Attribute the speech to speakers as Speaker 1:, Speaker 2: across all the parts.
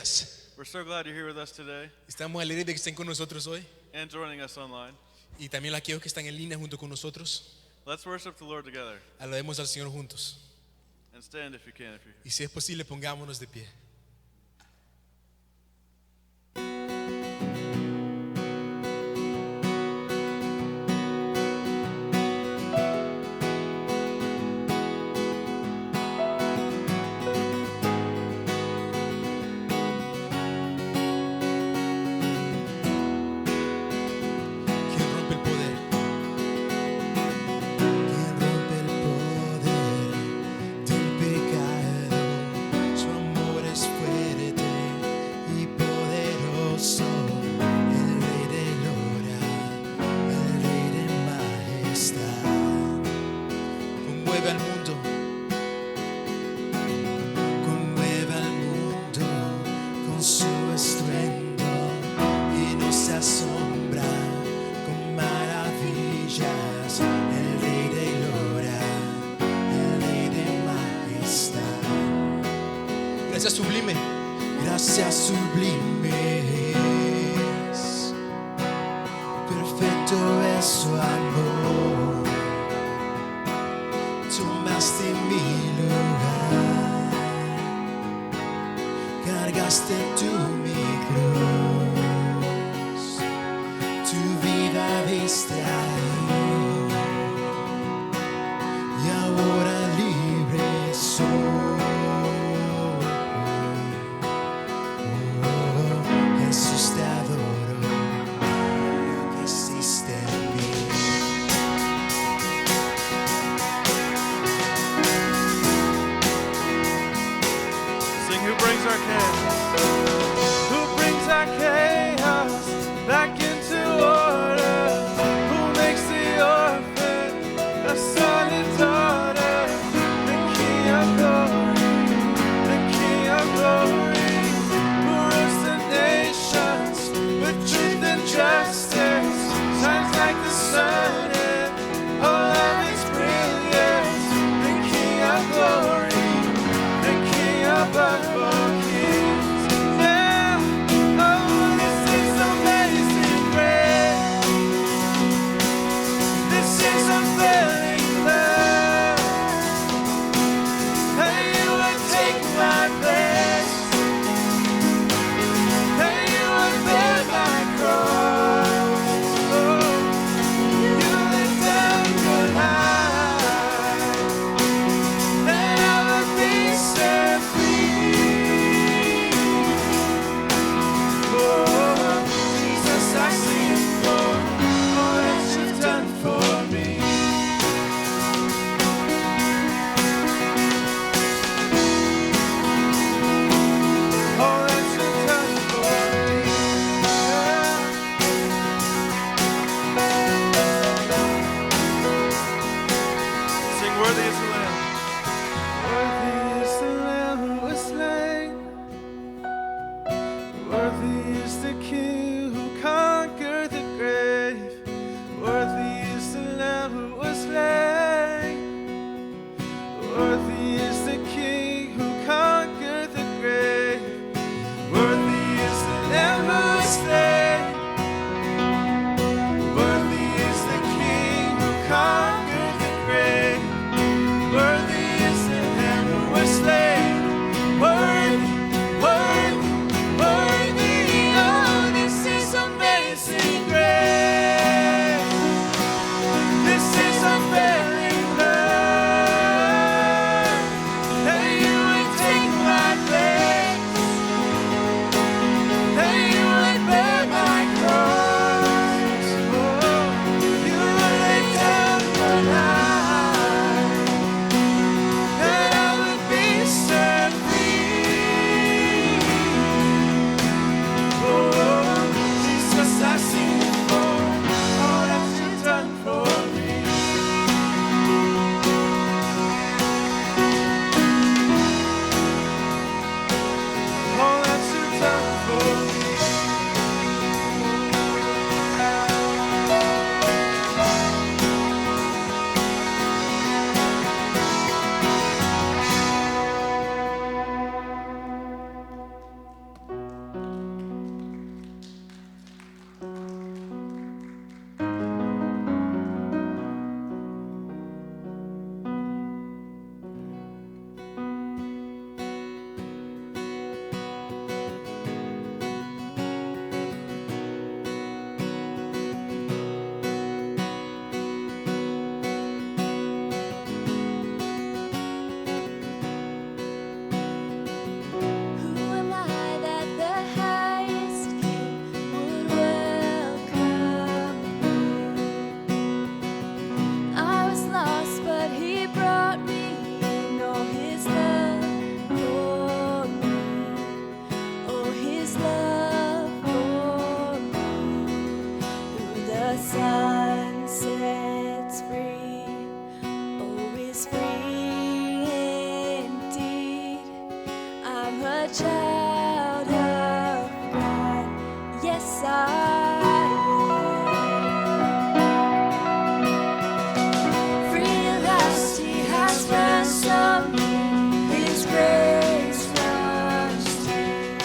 Speaker 1: gracias.
Speaker 2: We're so glad you're here with us today
Speaker 1: Estamos alegres de que estén con nosotros hoy
Speaker 2: and joining us online.
Speaker 1: y también aquellos que están en línea junto con nosotros.
Speaker 2: Let's worship the Lord together
Speaker 1: Alabemos al Señor juntos.
Speaker 2: and stand if you can. If you're
Speaker 1: Y si es posible, pongámonos de pie. ¿Quién rompe el poder?
Speaker 3: Quien rompe el poder del pecado, su amor es fuerte y poderoso. El Rey de gloria, el Rey de majestad.
Speaker 1: Conmueve al mundo.
Speaker 3: Conmueve al mundo con su estruendo y nos asombra con maravillas. El Rey de gloria, el Rey de majestad.
Speaker 1: Gracias sublime.
Speaker 3: Gracias sublimes, perfecto es su amor. Tomaste mi lugar, cargaste tú mi cruz, tu vida diste ahí, y ahora libre soy. Jesús te adoro, lo que hiciste en mí.
Speaker 2: Sing Who Brings Our Chaos. Who brings our chaos back into order? Who makes the orphan a son and daughter? The King of glory, the King of glory, who rules the nations with truth and justice, shines like the sun and all of its brilliance. The King of glory, the King above all kings. Yeah, oh, this is amazing grace. This is unfailing love. That you would take my place. That you would bear my cross. Oh, you laid down your life. That I would be set free. Oh, Jesus, I sing for all that you've done for me. All that you've done for me. Sing worthy is the Lamb. Worthy is the Lamb who was slain. Worthy is the King who conquered the grave. Worthy is the Lamb who was slain. Worthy is the King who conquered the grave. Worthy is the Lamb who was slain. Worthy is the King who conquered the grave. Worthy is the Lamb who was slain. Worthy, worthy, worthy. Oh, this is amazing grace. This is unfailing love. That you would take my place. That you would bear my cross. Oh, you laid down your life. That I would be set free. Oh, Jesus, I sing
Speaker 4: sun sets free, oh, is free indeed. I'm a child of God, yes, I am. Free at last, He has ransomed me, His grace runs deep.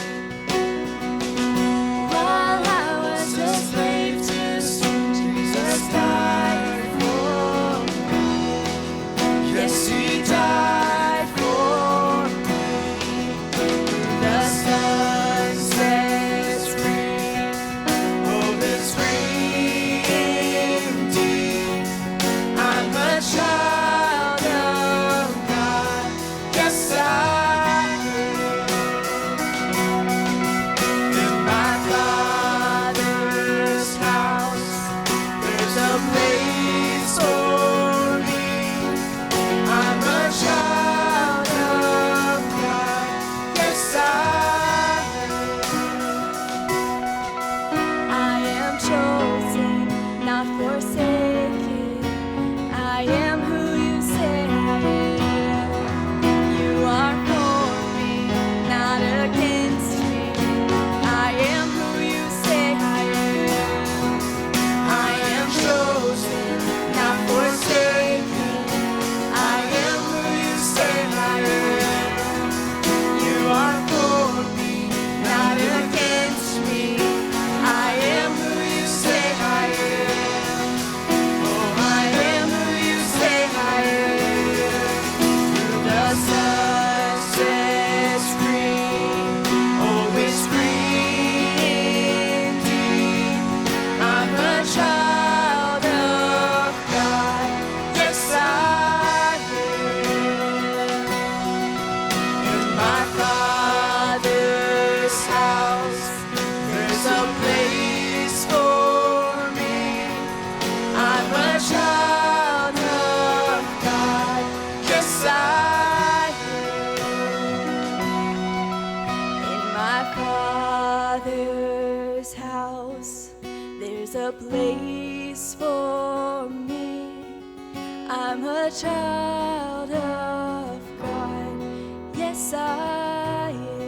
Speaker 4: While I was a slave to sin, Jesus died for me. Yes, He died for me. The sun sets free, oh, it's free indeed. I'm a child of God, yes, I am. In my Father's house, there's a place for me. I'm a child of God, yes, I am. I am chosen, not forsaken. I am who you say I am. You are for me, not against me. I am who you say I am. I am chosen, not forsaken. I am who you say I am. You are for me, not against me. I am who you say I am. Oh, I am who you say I am. The sun sets free, oh, it's free indeed. I'm a child of God, yes, I am. In my Father's house, there's a place for me. I'm a child of God, yes, I am. In my Father's house, there's a place for me. I'm a child of God, yes, I am.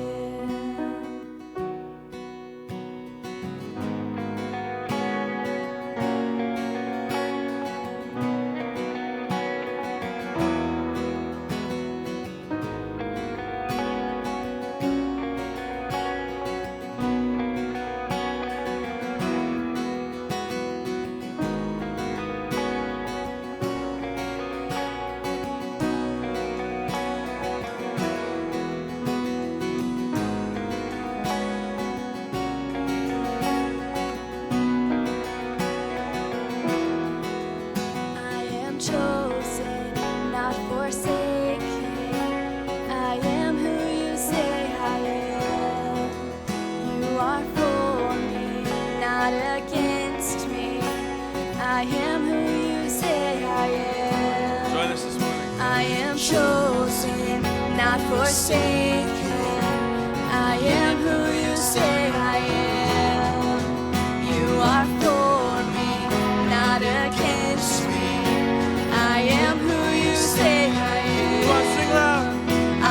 Speaker 4: I am chosen, not forsaken. I am who you say I am. You are for me, not against me. I am who you say I am.
Speaker 2: Join us this morning.
Speaker 4: I am chosen, not forsaken. I am who you say I am. You are for me, not against me. I am who you say I
Speaker 2: Come on,
Speaker 4: am.
Speaker 2: sing loud.
Speaker 4: I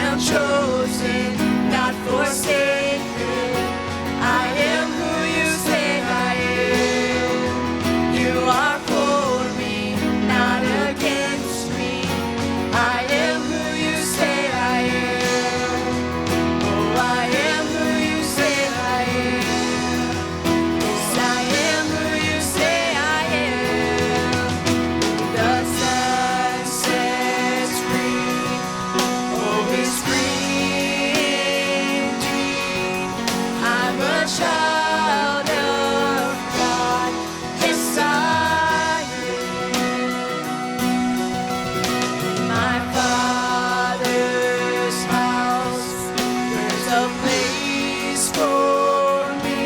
Speaker 4: am chosen, not forsaken. I am who you say I am. You are for me, not against me. I am who you say I am. Oh, I am who you say I am. Yes, I am who you say I am. The sun sets free, oh, it's free indeed. I'm a child of God, yes, I am. In my Father's house, there's a place for me.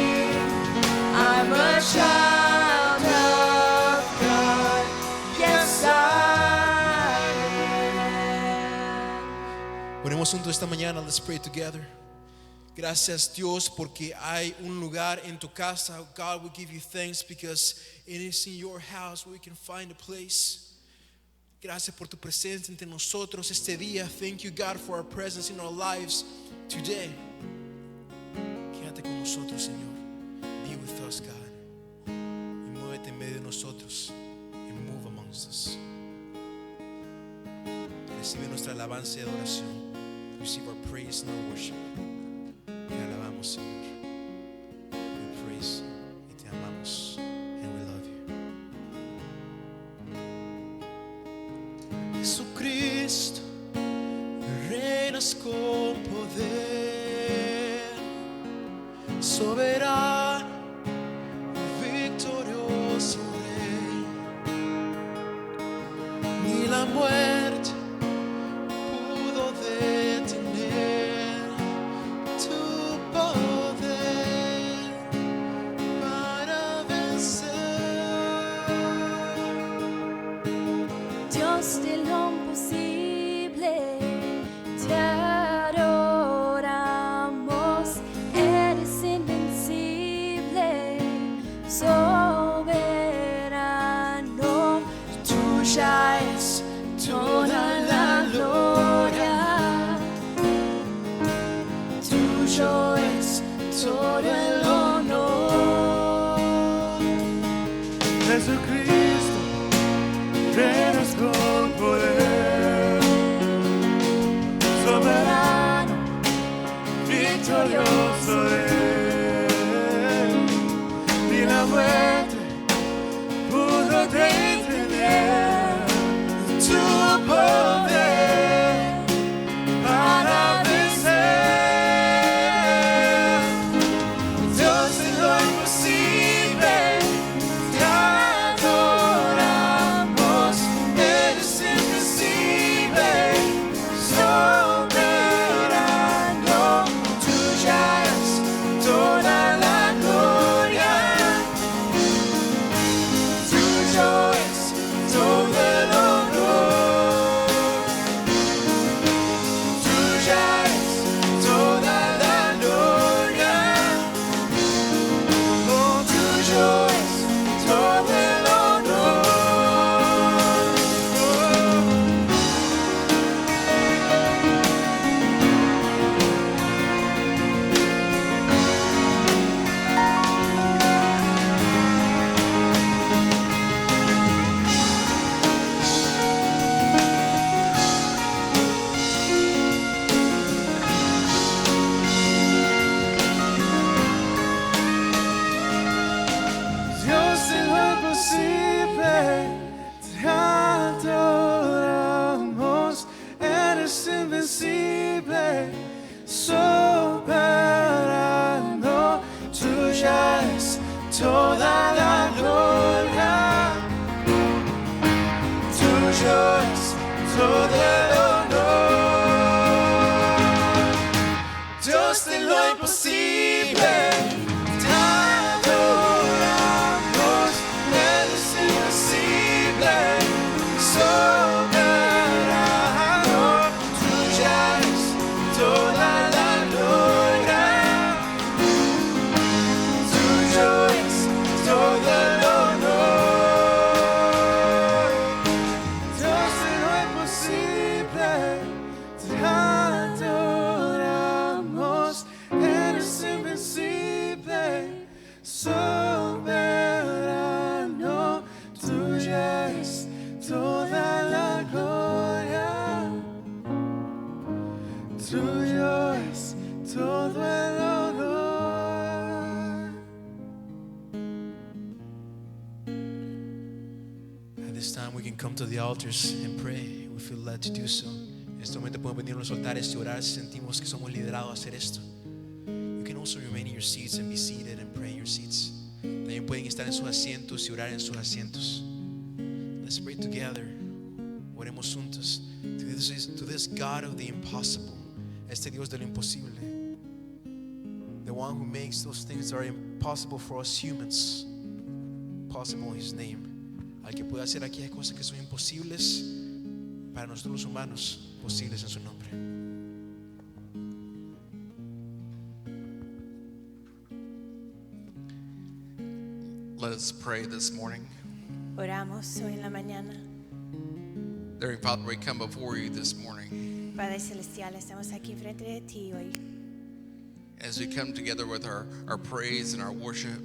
Speaker 4: I'm a child of God, yes, I am.
Speaker 1: Oremos juntos esta mañana. Let's pray together. Gracias, Dios, porque hay un lugar en tu casa. God, we give you thanks because it is in your house where we can find a place. Gracias por tu presencia entre nosotros este día. Thank you, God, for our presence in our lives today. Quédate con nosotros, Señor. Be with us, God. Y muévete en medio de nosotros. And move amongst us. Recibe nuestra alabanza y adoración. Receive our praise and our worship. Te alabamos, Señor. We praise y te amamos. And we love you. Jesucristo, reinas con poder, soberano, victorioso Rey. Ni la muerte pudo detener tu poder para vencer.
Speaker 4: Dios de lo imposible, te adoramos, eres invencible, soberano, tuya es toda la gloria, tuyo es todo el honor.
Speaker 2: Jesucristo, reinas con poder, soberano, victorioso Él. Ni la muerte pudo detener tu poder para vencer. Dios de lo imposible, te adoramos, eres invencible, soberano, tuya es toda la gloria, tuyo es todo el honor, tuya es toda la gloria, oh, tuyo es todo el honor. Dios de lo imposible, te adoramos, eres invencible, soberano, tuya es toda la gloria, tuyo es todo el honor. Dios de lo imposible, te adoramos, eres invencible, soberano, tuya es toda la gloria, tuyo es todo el honor. Dios de lo imposible, te adoramos, eres invencible, soberano, tuya es toda la gloria, tuyo es todo el honor.
Speaker 1: At this time we can come to the altars and pray. We feel led to do so. En este momento podemos venir a los altares y orar si sentimos que somos liderados a hacer esto. You can also remain in your seats and be seated and pray in your seats. También pueden estar en sus asientos y orar en sus asientos. Let's pray together. Oremos juntos. To this God of the impossible. Este Dios de lo imposible. The one who makes those things that are impossible for us humans possible in His name. Al que puede hacer aquellas cosas que son imposibles para nosotros los humanos, posibles en su nombre.
Speaker 5: Let us pray this morning.
Speaker 6: Oramos hoy en la mañana.
Speaker 5: Dear Father, we come before you this morning.
Speaker 6: Padre Celestial, estamos aquí frente de ti hoy.
Speaker 5: As we come together with our praise and our worship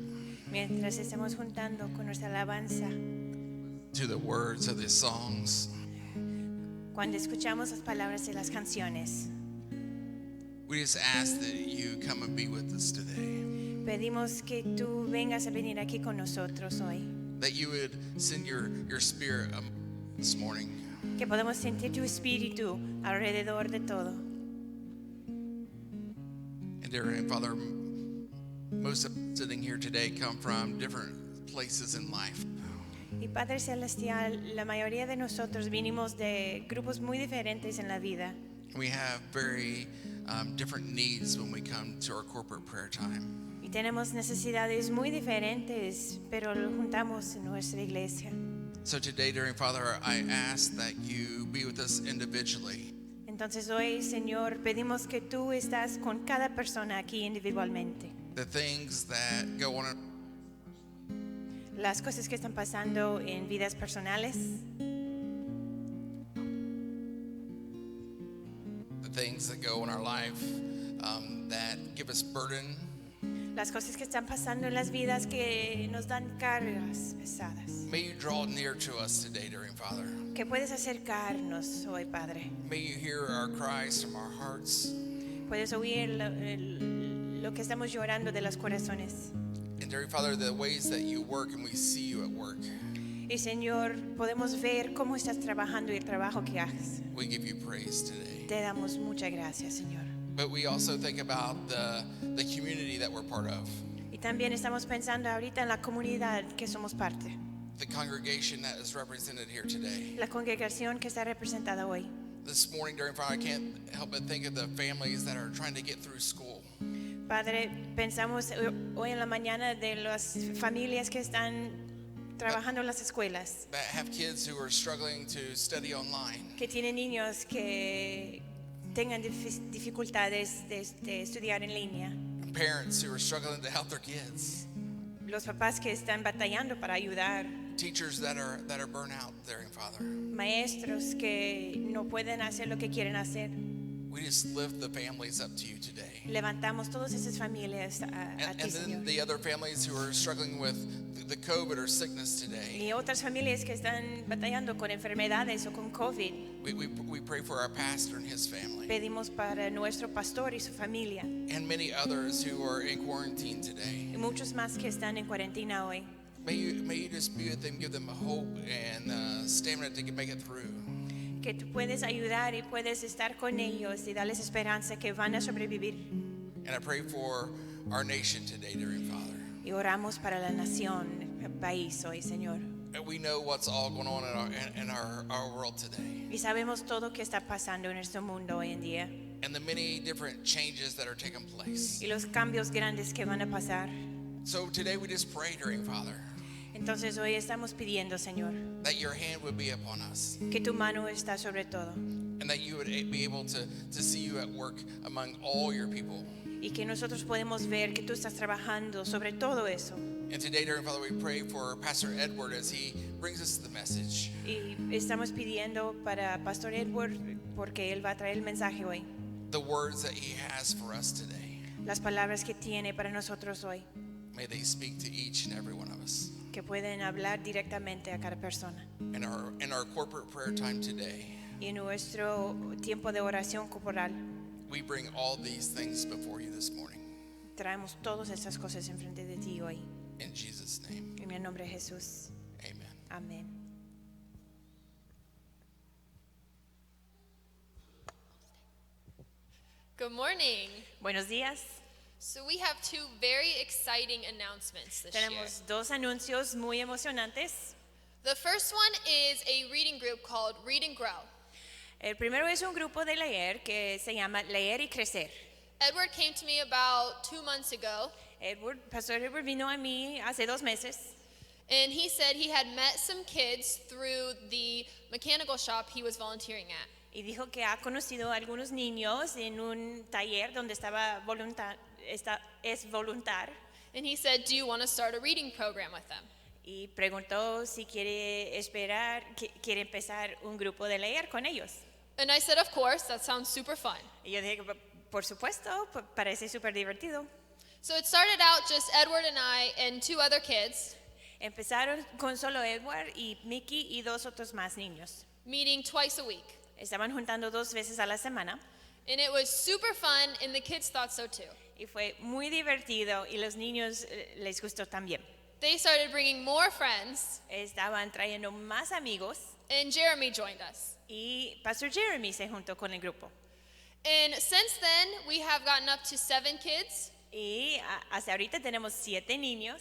Speaker 6: Mientras estamos juntando con nuestra alabanza,
Speaker 5: to the words of the songs,
Speaker 6: cuando escuchamos las palabras de las canciones,
Speaker 5: we just ask that you come and be with us today.
Speaker 6: pedimos que tú vengas a venir aquí con nosotros hoy.
Speaker 5: That you would send your spirit this morning.
Speaker 6: Que podamos sentir tu espíritu alrededor de todo.
Speaker 5: And dear Father, most of us sitting here today come from different places in life.
Speaker 6: Y Padre Celestial, la mayoría de nosotros vinimos de grupos muy diferentes en la vida.
Speaker 5: We have very different needs when we come to our corporate prayer time.
Speaker 6: Y tenemos necesidades muy diferentes, pero lo juntamos en nuestra iglesia.
Speaker 5: So today, dear Father, I ask that you be with us individually.
Speaker 6: Entonces hoy, Señor, pedimos que tú estás con cada persona aquí individualmente.
Speaker 5: The things that go on,
Speaker 6: Las cosas que están pasando en vidas personales,
Speaker 5: the things that go in our life that give us burden.
Speaker 6: las cosas que están pasando en las vidas que nos dan cargas pesadas.
Speaker 5: May you draw near to us today, dear Father.
Speaker 6: Que puedes acercarnos hoy, Padre.
Speaker 5: May you hear our cries from our hearts.
Speaker 6: Puedes oír lo que estamos llorando de los corazones.
Speaker 5: And dear Father, the ways that you work and we see you at work.
Speaker 6: Y Señor, podemos ver cómo estás trabajando y el trabajo que haces.
Speaker 5: We give you praise today.
Speaker 6: Te damos muchas gracias, Señor.
Speaker 5: But we also think about the community that we're part of.
Speaker 6: Y también estamos pensando ahorita en la comunidad que somos parte.
Speaker 5: The congregation that is represented here today.
Speaker 6: La congregación que está representada hoy.
Speaker 5: This morning, dear Father, I can't help but think of the families that are trying to get through school.
Speaker 6: Padre, pensamos hoy en la mañana de las familias que están trabajando en las escuelas,
Speaker 5: That have kids who are struggling to study online.
Speaker 6: que tienen niños que tengan dificultades de estudiar en línea,
Speaker 5: Parents who are struggling to help their kids.
Speaker 6: los papás que están batallando para ayudar,
Speaker 5: Teachers that are burnt out, dear Father.
Speaker 6: maestros que no pueden hacer lo que quieren hacer.
Speaker 5: We just lift the families up to you today.
Speaker 6: Levantamos todas esas familias a
Speaker 5: And
Speaker 6: ti,
Speaker 5: then
Speaker 6: Señor.
Speaker 5: the other families who are struggling with the COVID or sickness today.
Speaker 6: Y otras familias que están batallando con enfermedades o con COVID.
Speaker 5: We pray for our pastor and his family.
Speaker 6: Pedimos para nuestro pastor y su familia.
Speaker 5: And many others who are in quarantine today.
Speaker 6: Y muchos más que están en cuarentena hoy.
Speaker 5: May you just be with them, give them hope and stamina to make it through.
Speaker 6: Que tú puedes ayudar y puedes estar con ellos y darles esperanza que van a sobrevivir.
Speaker 5: And I pray for our nation today, dear Father.
Speaker 6: Y oramos para la nación, el país hoy, Señor.
Speaker 5: And we know what's all going on in our world today.
Speaker 6: Y sabemos todo que está pasando en nuestro mundo hoy en día.
Speaker 5: And the many different changes that are taking place.
Speaker 6: Y los cambios grandes que van a pasar.
Speaker 5: So today we just pray, dear Father,
Speaker 6: Entonces hoy estamos pidiendo, Señor,
Speaker 5: that your hand would be upon us.
Speaker 6: que tu mano está sobre todo.
Speaker 5: And that you would be able to see you at work among all your people.
Speaker 6: Y que nosotros podemos ver que tú estás trabajando sobre todo eso.
Speaker 5: And today, dear Father, we pray for Pastor Edward as he brings us the message.
Speaker 6: Y estamos pidiendo para Pastor Edward porque él va a traer el mensaje hoy.
Speaker 5: The words that he has for us today.
Speaker 6: Las palabras que tiene para nosotros hoy.
Speaker 5: May they speak to each and every one of us.
Speaker 6: Que pueden hablar directamente a cada persona.
Speaker 5: In our corporate prayer time today,
Speaker 6: Y en nuestro tiempo de oración corporal
Speaker 5: we bring all these things before you this morning.
Speaker 6: traemos todas esas cosas enfrente de ti hoy.
Speaker 5: In Jesus' name,
Speaker 6: En el nombre de Jesús.
Speaker 5: amen.
Speaker 6: Amén.
Speaker 7: Good morning.
Speaker 6: Buenos días.
Speaker 7: So we have two very exciting announcements this year.
Speaker 6: Tenemos dos anuncios muy emocionantes.
Speaker 7: The first one is a reading group called Read and Grow.
Speaker 6: El primero es un grupo de leer que se llama Leer y Crecer.
Speaker 7: Edward came to me about 2 months ago,
Speaker 6: Pastor Edward vino a mí hace 2 meses
Speaker 7: and he said he had met some kids through the mechanical shop he was volunteering at.
Speaker 6: y dijo que ha conocido a algunos niños en un taller donde es voluntar.
Speaker 7: And he said, do you want to start a reading program with them?
Speaker 6: y preguntó si quiere empezar un grupo de leer con ellos.
Speaker 7: And I said, of course, that sounds super fun.
Speaker 6: Y yo dije, por supuesto, parece súper divertido.
Speaker 7: So it started out just Edward and I and 2 other kids
Speaker 6: Empezaron con solo Edward y Mickey y 2 otros más niños.
Speaker 7: meeting twice a week.
Speaker 6: Estaban juntando 2 veces a la semana
Speaker 7: And it was super fun, and the kids thought so too.
Speaker 6: y fue muy divertido y los niños les gustó también.
Speaker 7: They started bringing more friends,
Speaker 6: Estaban trayendo más amigos
Speaker 7: and Jeremy joined us.
Speaker 6: y Pastor Jeremy se juntó con el grupo.
Speaker 7: And since then, we have gotten up to 7 kids,
Speaker 6: Y hasta ahorita tenemos 7 niños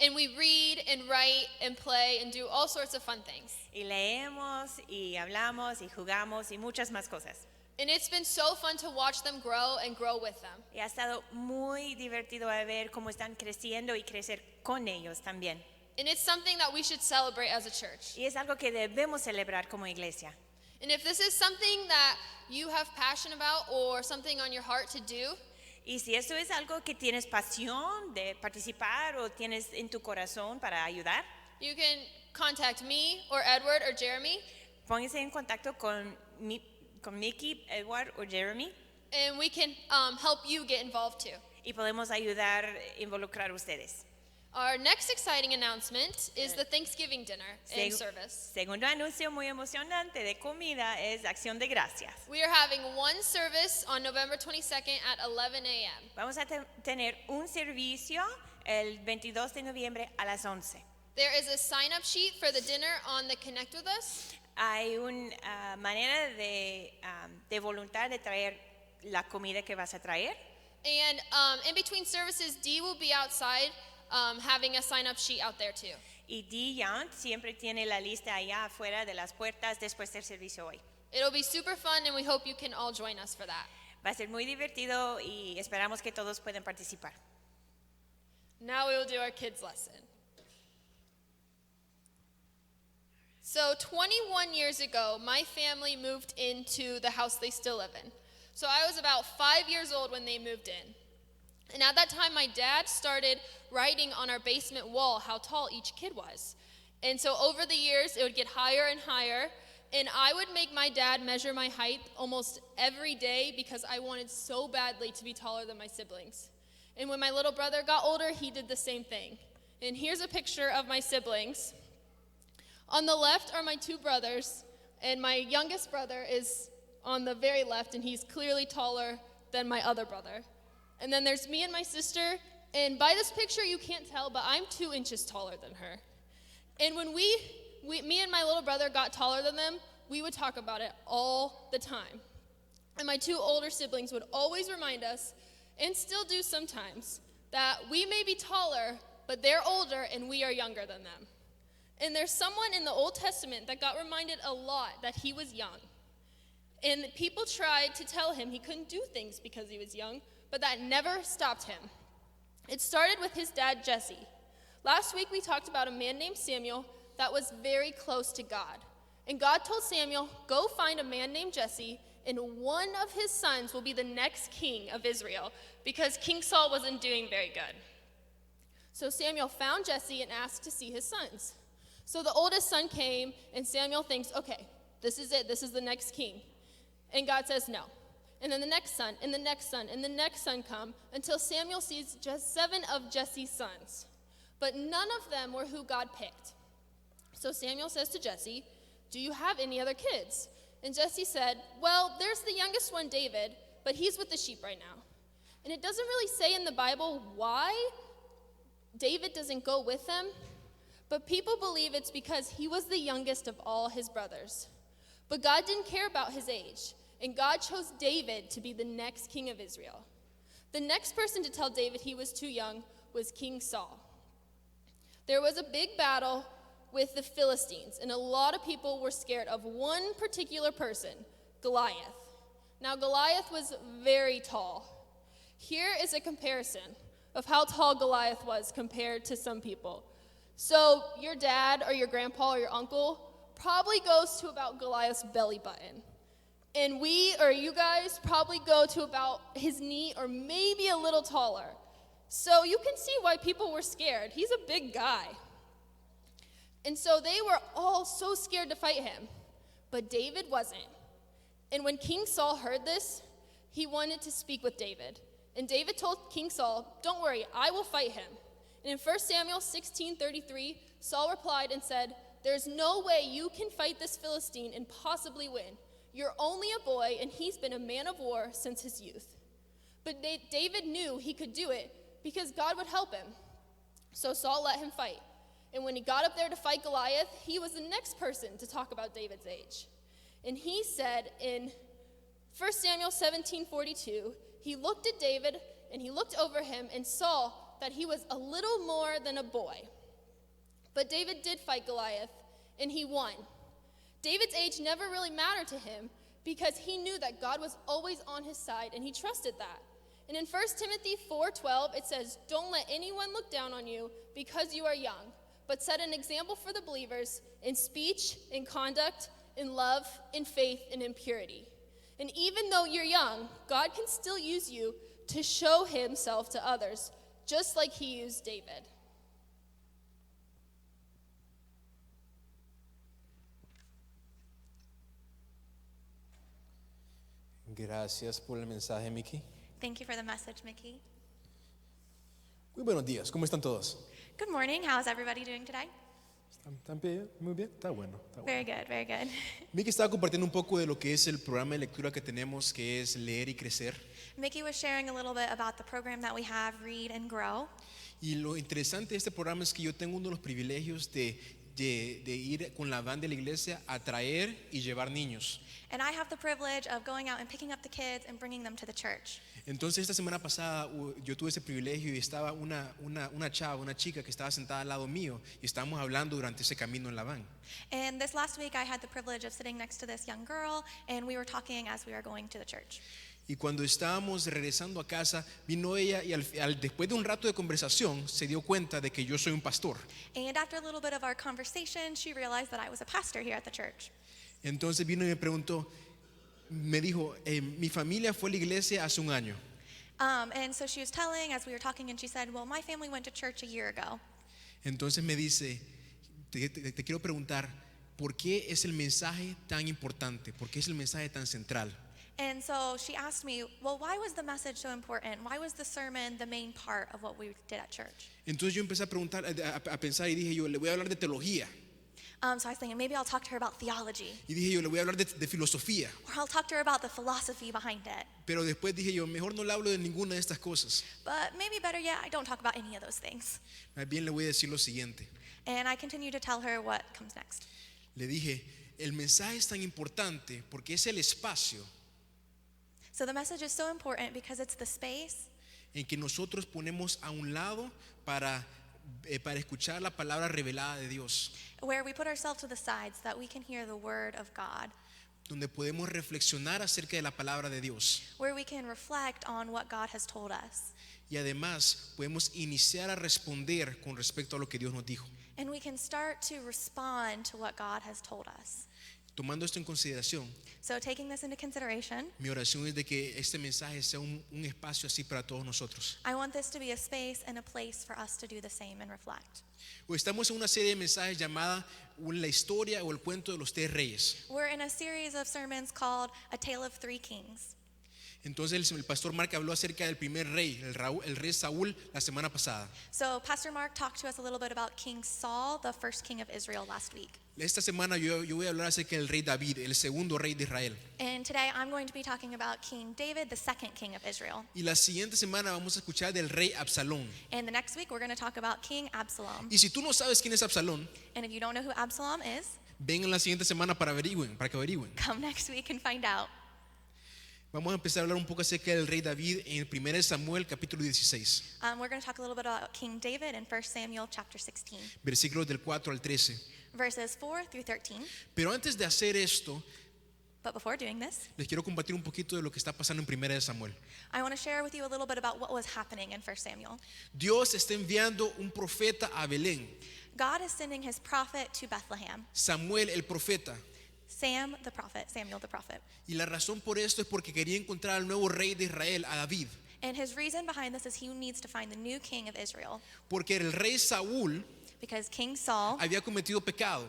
Speaker 7: and we read and write and play and do all sorts of fun things.
Speaker 6: y leemos y hablamos y jugamos y muchas más cosas.
Speaker 7: And it's been so fun to watch them grow and grow with them.
Speaker 6: Y ha estado muy divertido a ver cómo están creciendo y crecer con ellos también.
Speaker 7: And it's something that we should celebrate as a church.
Speaker 6: Y es algo que debemos celebrar como iglesia.
Speaker 7: And if this is something that you have passion about or something on your heart to do,
Speaker 6: Y si esto es algo que tienes pasión de participar o tienes en tu corazón para ayudar,
Speaker 7: you can contact me or Edward or Jeremy,
Speaker 6: pónganse en contacto con Mickey, Edward o Jeremy
Speaker 7: and we can help you get involved too.
Speaker 6: y podemos ayudar a involucrar a ustedes.
Speaker 7: Our next exciting announcement is the Thanksgiving dinner and
Speaker 6: Seg-
Speaker 7: service.
Speaker 6: Segundo anuncio muy emocionante de comida es Acción de Gracias.
Speaker 7: We are having one service on November 22nd at 11 a.m.
Speaker 6: Vamos a tener un servicio el 22 de noviembre a las 11.
Speaker 7: There is a sign-up sheet for the dinner on the Connect With Us.
Speaker 6: Hay una manera de voluntad de traer la comida que vas a traer.
Speaker 7: And in between services, Dee will be outside having a sign-up sheet out there too.
Speaker 6: Y Dion siempre tiene la lista allá afuera de las puertas después del servicio hoy.
Speaker 7: It'll be super fun, and we hope you can all join us for that.
Speaker 6: Va a ser muy divertido y esperamos que todos puedan participar.
Speaker 7: Now we will do our kids' lesson. So 21 years ago, my family moved into the house they still live in. So I was about 5 years old when they moved in. And at that time, my dad started writing on our basement wall how tall each kid was. And so over the years, it would get higher and higher. And I would make my dad measure my height almost every day because I wanted so badly to be taller than my siblings. And when my little brother got older, he did the same thing. And here's a picture of my siblings. On the left are my 2 brothers, and my youngest brother is on the very left, and he's clearly taller than my other brother. And then there's me and my sister, and by this picture you can't tell, but I'm 2 inches taller than her. And when me and my little brother got taller than them, we would talk about it all the time. And my 2 older siblings would always remind us, and still do sometimes, that we may be taller, but they're older and we are younger than them. And there's someone in the Old Testament that got reminded a lot that he was young. And people tried to tell him he couldn't do things because he was young, but that never stopped him. It started with his dad, Jesse. Last week we talked about a man named Samuel that was very close to God. And God told Samuel, go find a man named Jesse, and one of his sons will be the next king of Israel, because King Saul wasn't doing very good. So Samuel found Jesse and asked to see his sons. So the oldest son came, and Samuel thinks, okay, this is it, this is the next king. And God says no. And then the next son, and the next son, and the next son come, until Samuel sees just 7 of Jesse's sons. But none of them were who God picked. So Samuel says to Jesse, do you have any other kids? And Jesse said, well, there's the youngest one, David, but he's with the sheep right now. And it doesn't really say in the Bible why David doesn't go with them, but people believe it's because he was the youngest of all his brothers. But God didn't care about his age, and God chose David to be the next king of Israel. The next person to tell David he was too young was King Saul. There was a big battle with the Philistines, and a lot of people were scared of one particular person, Goliath. Now, Goliath was very tall. Here is a comparison of how tall Goliath was compared to some people. So your dad or your grandpa or your uncle probably goes to about Goliath's belly button. And we or you guys probably go to about his knee or maybe a little taller. So you can see why people were scared. He's a big guy. And so they were all so scared to fight him. But David wasn't. And when King Saul heard this, he wanted to speak with David. And David told King Saul, "Don't worry, I will fight him." And in 1 Samuel 16:33, Saul replied and said, "There's no way you can fight this Philistine and possibly win. You're only a boy, and he's been a man of war since his youth." But David knew he could do it because God would help him. So Saul let him fight. And when he got up there to fight Goliath, he was the next person to talk about David's age. And he said in 1 Samuel 17:42, he looked at David and he looked over him and saw that he was a little more than a boy. But David did fight Goliath and he won. David's age never really mattered to him because he knew that God was always on his side and he trusted that. And in 1 Timothy 4:12, it says, "Don't let anyone look down on you because you are young, but set an example for the believers in speech, in conduct, in love, in faith, and in purity." And even though you're young, God can still use you to show himself to others, just like he used David.
Speaker 1: Gracias por el mensaje, Mickey.
Speaker 8: Thank you for the message, Mickey.
Speaker 1: Muy buenos días, ¿cómo están todos?
Speaker 8: Good morning. How's everybody doing today?
Speaker 1: ¿Están bien? Muy bien, está bueno.
Speaker 8: Very good, very good.
Speaker 1: Mickey estaba compartiendo un poco de lo que es el programa de lectura que tenemos, que es Leer y Crecer.
Speaker 8: Mickey was sharing a little bit about the program that we have, Read and Grow.
Speaker 1: Y lo interesante de este programa es que yo tengo uno de los privilegios de ir con la van de la iglesia a traer y llevar niños.
Speaker 8: And I have the privilege of going out and picking up the kids and bringing them to the church.
Speaker 1: Entonces esta semana pasada yo tuve ese privilegio y estaba una chica que estaba sentada al lado mío y estábamos hablando durante ese camino en la van.
Speaker 8: And this last week I had the privilege of sitting next to this young girl and we were talking as we were going to the church.
Speaker 1: Y cuando estábamos regresando a casa, vino ella y después de un rato de conversación se dio cuenta de que yo soy un pastor.
Speaker 8: And after a little bit of our conversation, she realized that I was a pastor here at the church.
Speaker 1: Entonces vino y me preguntó, me dijo, mi familia fue a la iglesia hace un año.
Speaker 8: And so she was telling as we were talking and she said, "Well, my family went to church a year ago."
Speaker 1: Entonces me dice, te quiero preguntar, ¿por qué es el mensaje tan importante? ¿Por qué es el mensaje tan central?
Speaker 8: And so she asked me, "Well, why was the message so important? Why was the sermon the main part of what we did at church?"
Speaker 1: Entonces yo empecé a preguntar, a pensar y dije yo, le voy a hablar de teología.
Speaker 8: So I was thinking maybe I'll talk to her about theology,
Speaker 1: Y dije yo, le voy a hablar de filosofía.
Speaker 8: or I'll talk to her about the philosophy behind it.
Speaker 1: Pero después dije yo, mejor no le hablo de ninguna de estas cosas.
Speaker 8: But maybe better yet, I don't talk about any of those things.
Speaker 1: Más bien le voy a decir lo siguiente.
Speaker 8: And I continue to tell her what comes next.
Speaker 1: Le dije, el mensaje es tan importante porque es el espacio
Speaker 8: So the message is so important because it's the space
Speaker 1: en que nosotros ponemos a un lado para escuchar la palabra revelada de Dios,
Speaker 8: where we put ourselves to the sides so that we can hear the word of God,
Speaker 1: donde podemos reflexionar acerca de la palabra de Dios
Speaker 8: where we can reflect on what God has told us.
Speaker 1: y además podemos iniciar a responder con respecto a lo que Dios nos dijo.
Speaker 8: And we can start to respond to what God has told us.
Speaker 1: Tomando esto en consideración,
Speaker 8: So taking this into consideration,
Speaker 1: mi oración es de que este mensaje sea un espacio así para todos nosotros.
Speaker 8: I want this to be a space and a place for us to do the same and reflect.
Speaker 1: Hoy estamos en una serie de mensajes llamada La historia o el cuento de los tres reyes.
Speaker 8: We're in a series of sermons called A Tale of Three Kings.
Speaker 1: Entonces el pastor Mark habló acerca del primer rey, el rey Saúl, la semana pasada.
Speaker 8: So Pastor Mark talked to us a little bit about King Saul, the first king of Israel, last week.
Speaker 1: Esta semana yo voy a hablar acerca del rey David, el segundo rey de Israel.
Speaker 8: And today I'm going to be talking about King David, the second king of Israel.
Speaker 1: Y la siguiente semana vamos a escuchar del rey Absalón.
Speaker 8: And the next week we're going to talk about King Absalom.
Speaker 1: Y si tú no sabes quién es Absalón,
Speaker 8: And if you don't know who Absalom is,
Speaker 1: ven la siguiente semana para que averigüen.
Speaker 8: come next week and find out.
Speaker 1: Vamos a empezar a hablar un poco acerca del rey David en 1 Samuel capítulo 16,
Speaker 8: We're going to talk a little bit about King David in 1 Samuel chapter 16,
Speaker 1: versículos del 4 al 13.
Speaker 8: verses 4 through 13.
Speaker 1: Pero antes de hacer esto,
Speaker 8: But before doing this,
Speaker 1: les quiero compartir un poquito de lo que está pasando en 1 Samuel.
Speaker 8: I want to share with you a little bit about what was happening in 1 Samuel.
Speaker 1: Dios está enviando un profeta a Belén.
Speaker 8: God is sending his prophet to Bethlehem,
Speaker 1: Samuel el profeta.
Speaker 8: Samuel the prophet.
Speaker 1: Y la razón por esto es porque quería encontrar al nuevo rey de Israel, a David.
Speaker 8: And his reason behind this is he needs to find the new king of Israel
Speaker 1: porque el rey Saúl
Speaker 8: because King Saul
Speaker 1: había cometido pecado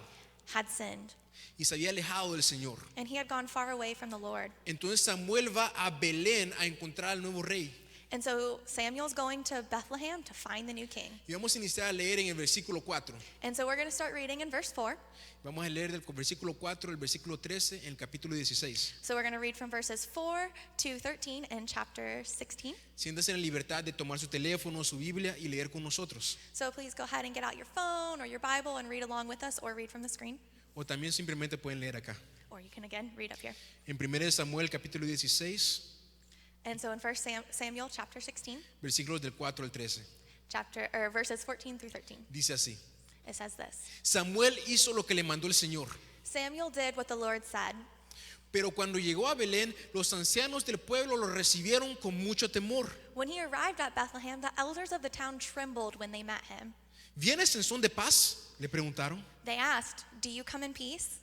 Speaker 8: had sinned
Speaker 1: y se había alejado del Señor.
Speaker 8: and he had gone far away from the Lord.
Speaker 1: Entonces Samuel va a Belén a encontrar al nuevo rey.
Speaker 8: And so Samuel's going to Bethlehem to find the new king.
Speaker 1: Y vamos a iniciar a leer en el versículo 4.
Speaker 8: And so we're going to start reading in verse 4.
Speaker 1: Vamos a leer del versículo 4 al versículo 13 en el capítulo 16.
Speaker 8: So we're going to read from verses 4 to 13 in chapter 16.
Speaker 1: Siéntase en la libertad de tomar su teléfono, su Biblia y leer con nosotros.
Speaker 8: So please go ahead and get out your phone or your Bible and read along with us or read from the screen.
Speaker 1: O también simplemente pueden leer acá.
Speaker 8: Or you can again read up here.
Speaker 1: En 1 Samuel capítulo 16,
Speaker 8: And so in 1 Samuel chapter 16,
Speaker 1: versículos del 4 al 13.
Speaker 8: verses 14 through 13,
Speaker 1: Dice así:
Speaker 8: it says this.
Speaker 1: Samuel hizo lo que le mandó el Señor.
Speaker 8: Samuel did what the Lord said.
Speaker 1: Pero cuando llegó a Belén, los ancianos del pueblo lo recibieron con mucho temor.
Speaker 8: When he arrived at Bethlehem, the elders of the town trembled when they met him.
Speaker 1: ¿Vienes en son de paz?, le preguntaron.
Speaker 8: They asked, "Do you come in peace?"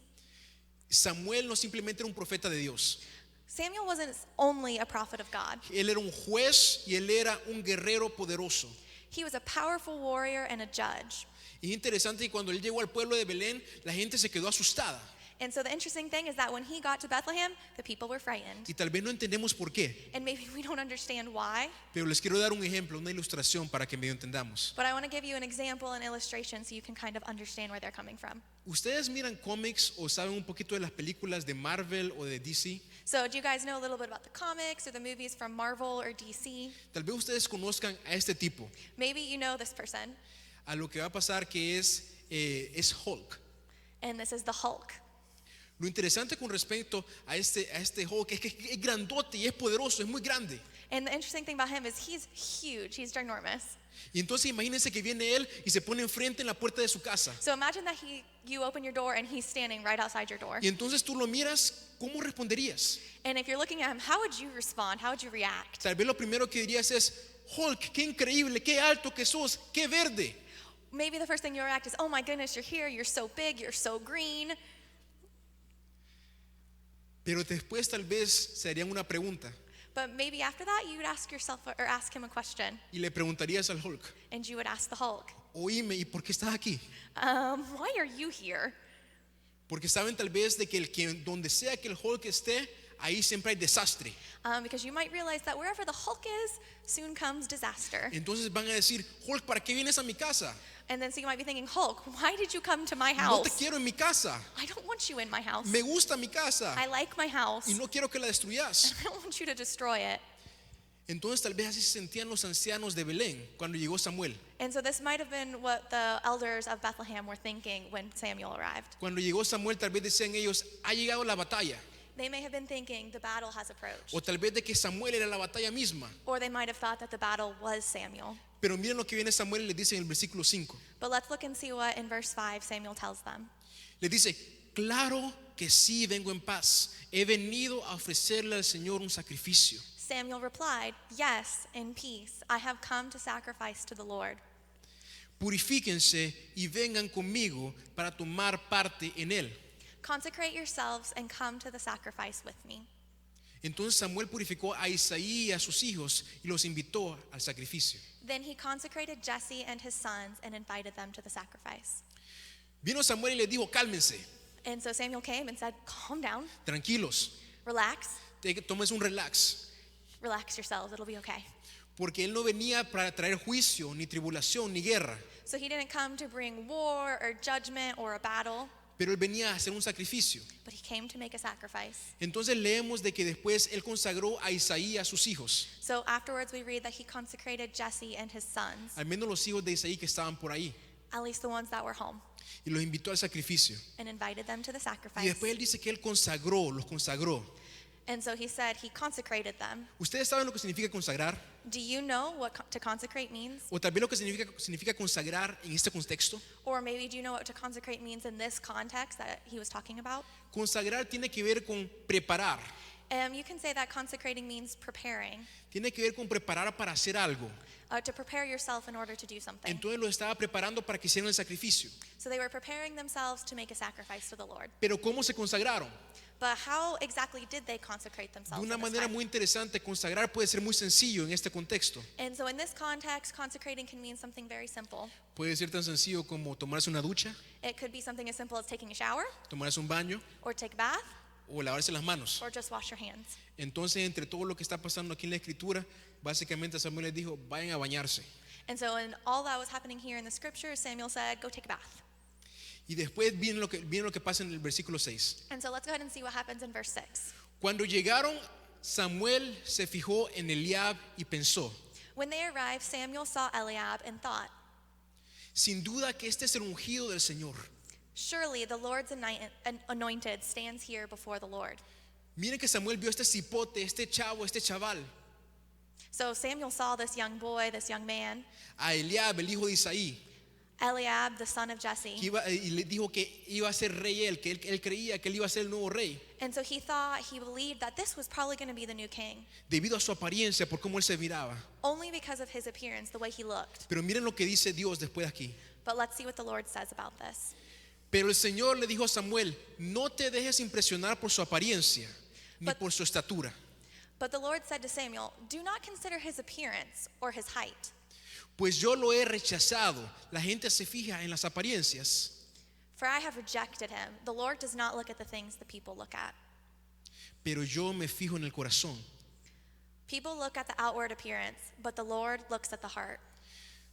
Speaker 1: Samuel no simplemente era un profeta de Dios.
Speaker 8: Samuel wasn't only a prophet of God.
Speaker 1: Él era un juez y él era un guerrero poderoso.
Speaker 8: He was a powerful warrior and a judge.
Speaker 1: Y es interesante que cuando él llegó al pueblo de Belén, la gente se quedó asustada.
Speaker 8: And so the interesting thing is that when he got to Bethlehem, the people were frightened.
Speaker 1: Y tal vez no entendemos por qué,
Speaker 8: And maybe we don't understand why,
Speaker 1: pero les quiero dar un ejemplo, una ilustración para que medio entendamos.
Speaker 8: but I want to give you an example and illustration so you can kind of understand where they're coming from.
Speaker 1: ¿Ustedes miran cómics o saben un poquito de las películas de Marvel o de DC?
Speaker 8: So do you guys know a little bit about the comics or the movies from Marvel or DC?
Speaker 1: Tal vez ustedes conozcan a este tipo.
Speaker 8: Maybe you know this person,
Speaker 1: A lo que va a pasar que es Hulk.
Speaker 8: and this is the Hulk.
Speaker 1: Lo interesante con respecto a este Hulk es que es grandote y es poderoso, es muy grande.
Speaker 8: And the interesting thing about him is he's huge, he's ginormous.
Speaker 1: Y entonces imagínense que viene él y se pone enfrente en la puerta de su casa.
Speaker 8: So imagine that you open your door and he's standing right outside your door.
Speaker 1: Y entonces tú lo miras, ¿cómo responderías?
Speaker 8: And if you're looking at him, how would you respond? How would you react?
Speaker 1: Tal vez lo primero que dirías es: Hulk, qué increíble, qué alto que sos, qué verde.
Speaker 8: Maybe the first thing you'll react is, oh my goodness, you're here, you're so big, you're so green.
Speaker 1: Pero después tal vez se harían una pregunta
Speaker 8: But maybe after that, you would ask yourself or ask him a question,
Speaker 1: y le preguntarías al Hulk:
Speaker 8: and you would ask the Hulk,
Speaker 1: oíme, ¿y por qué estás aquí?
Speaker 8: why are you here?
Speaker 1: Porque saben tal vez de que donde sea que el Hulk esté, ahí siempre hay desastre.
Speaker 8: Because you might realize that wherever the Hulk is, soon comes disaster.
Speaker 1: Entonces van a decir: Hulk, ¿para qué vienes a mi casa?
Speaker 8: And then so you might be thinking, Hulk, why did you come to my
Speaker 1: No te
Speaker 8: house?
Speaker 1: quiero en mi casa.
Speaker 8: I don't want you in my house.
Speaker 1: Me gusta mi casa
Speaker 8: I like my house.
Speaker 1: y no quiero que la destruyas.
Speaker 8: I don't want you to destroy it.
Speaker 1: Entonces tal vez así se sentían los ancianos de Belén cuando llegó Samuel.
Speaker 8: And so this might have been what the elders of Bethlehem were thinking when Samuel arrived.
Speaker 1: Cuando llegó Samuel, tal vez decían ellos: ha llegado la batalla.
Speaker 8: They may have been thinking the battle has approached.
Speaker 1: O tal vez de que Samuel era la batalla misma.
Speaker 8: Or they might have thought that the battle was Samuel.
Speaker 1: Pero miren lo que viene Samuel y le dice en el versículo 5.
Speaker 8: But let's look and see what in verse 5 Samuel tells them.
Speaker 1: Le dice: claro que sí, vengo en paz. He venido a ofrecerle al Señor un sacrificio.
Speaker 8: Samuel replied, "Yes, in peace. I have come to sacrifice to the Lord.
Speaker 1: Purifíquense y vengan conmigo para tomar parte en él.
Speaker 8: Consecrate yourselves and come to the sacrifice with me."
Speaker 1: Entonces Samuel purificó a Isaí y a sus hijos y los invitó al sacrificio.
Speaker 8: Then he consecrated Jesse and his sons and invited them to the sacrifice.
Speaker 1: Vino Samuel y le dijo: cálmense,
Speaker 8: And so Samuel came and said, "Calm down,
Speaker 1: tranquilos,
Speaker 8: relax,
Speaker 1: tomes un relax.
Speaker 8: relax yourselves, it'll be okay."
Speaker 1: Porque él no venía para traer juicio, ni tribulación, ni guerra.
Speaker 8: So he didn't come to bring war or judgment or a battle,
Speaker 1: Pero él venía a hacer un sacrificio.
Speaker 8: but he came to make a sacrifice.
Speaker 1: Entonces leemos de que después él consagró a Isaí y a sus hijos.
Speaker 8: So afterwards we read that he consecrated Jesse and his sons,
Speaker 1: Al menos los hijos de Isaí que estaban por ahí.
Speaker 8: at least the ones that were home,
Speaker 1: Y los invitó al sacrificio.
Speaker 8: and invited them to the
Speaker 1: Y
Speaker 8: sacrifice.
Speaker 1: después él dice que él los consagró.
Speaker 8: And so he said he consecrated them.
Speaker 1: ¿Ustedes saben lo que significa consagrar?
Speaker 8: Do you know what to consecrate means?
Speaker 1: O tal vez lo que significa consagrar en este contexto.
Speaker 8: Or maybe do you know what to consecrate means in this context that he was talking about?
Speaker 1: Consagrar tiene que ver con preparar,
Speaker 8: You can say that consecrating means preparing,
Speaker 1: Tiene que ver con preparar para hacer algo.
Speaker 8: to prepare yourself in order to do something.
Speaker 1: Entonces lo estaba preparando para que hicieran el sacrificio.
Speaker 8: So they were preparing themselves to make a sacrifice to the Lord.
Speaker 1: Pero ¿cómo se consagraron?
Speaker 8: But how exactly did they consecrate
Speaker 1: De
Speaker 8: themselves?
Speaker 1: una
Speaker 8: in this
Speaker 1: manera
Speaker 8: time?
Speaker 1: muy interesante, consagrar puede ser muy sencillo en este contexto.
Speaker 8: And so in this context, consecrating can mean something very simple.
Speaker 1: Puede ser tan sencillo como tomarse una ducha,
Speaker 8: It could be something as simple as taking a shower,
Speaker 1: tomarse un baño
Speaker 8: or take a bath,
Speaker 1: o lavarse las manos.
Speaker 8: or just wash your hands.
Speaker 1: Entonces, entre todo lo que está pasando aquí en la escritura, básicamente Samuel les dijo, vayan a bañarse.
Speaker 8: And so in all that was happening here in the scripture, Samuel said, go take a bath.
Speaker 1: Y después viene lo que pasa en el versículo 6.
Speaker 8: And so let's go ahead and see what happens in verse 6.
Speaker 1: Cuando llegaron, Samuel se fijó en Eliab y pensó,
Speaker 8: When they arrived, Samuel saw Eliab and thought,
Speaker 1: sin duda que este es el ungido del Señor.
Speaker 8: surely the Lord's anointed stands here before the Lord.
Speaker 1: Miren que Samuel vio este cipote, este chavo, este chaval,
Speaker 8: So Samuel saw this young boy, this young man,
Speaker 1: a Eliab, el hijo de Isaí,
Speaker 8: Eliab, the son of Jesse.
Speaker 1: y le dijo que iba a ser rey él, que él creía que él iba a ser el nuevo rey,
Speaker 8: And so he believed that this was probably going to be the new king,
Speaker 1: debido a su apariencia, por cómo él se miraba.
Speaker 8: only because of his appearance, the way he looked.
Speaker 1: Pero miren lo que dice Dios después de aquí.
Speaker 8: But let's see what the Lord says about this.
Speaker 1: Pero el Señor le dijo a Samuel, no te dejes impresionar por su apariencia, ni
Speaker 8: But-
Speaker 1: por su estatura,
Speaker 8: But the Lord said to Samuel, do not consider his appearance or his height,
Speaker 1: pues yo lo he rechazado. La gente se fija en las apariencias,
Speaker 8: for I have rejected him. The Lord does not look at the things the people look at.
Speaker 1: pero yo me fijo en el corazón.
Speaker 8: People look at the outward appearance, but the Lord looks at the heart.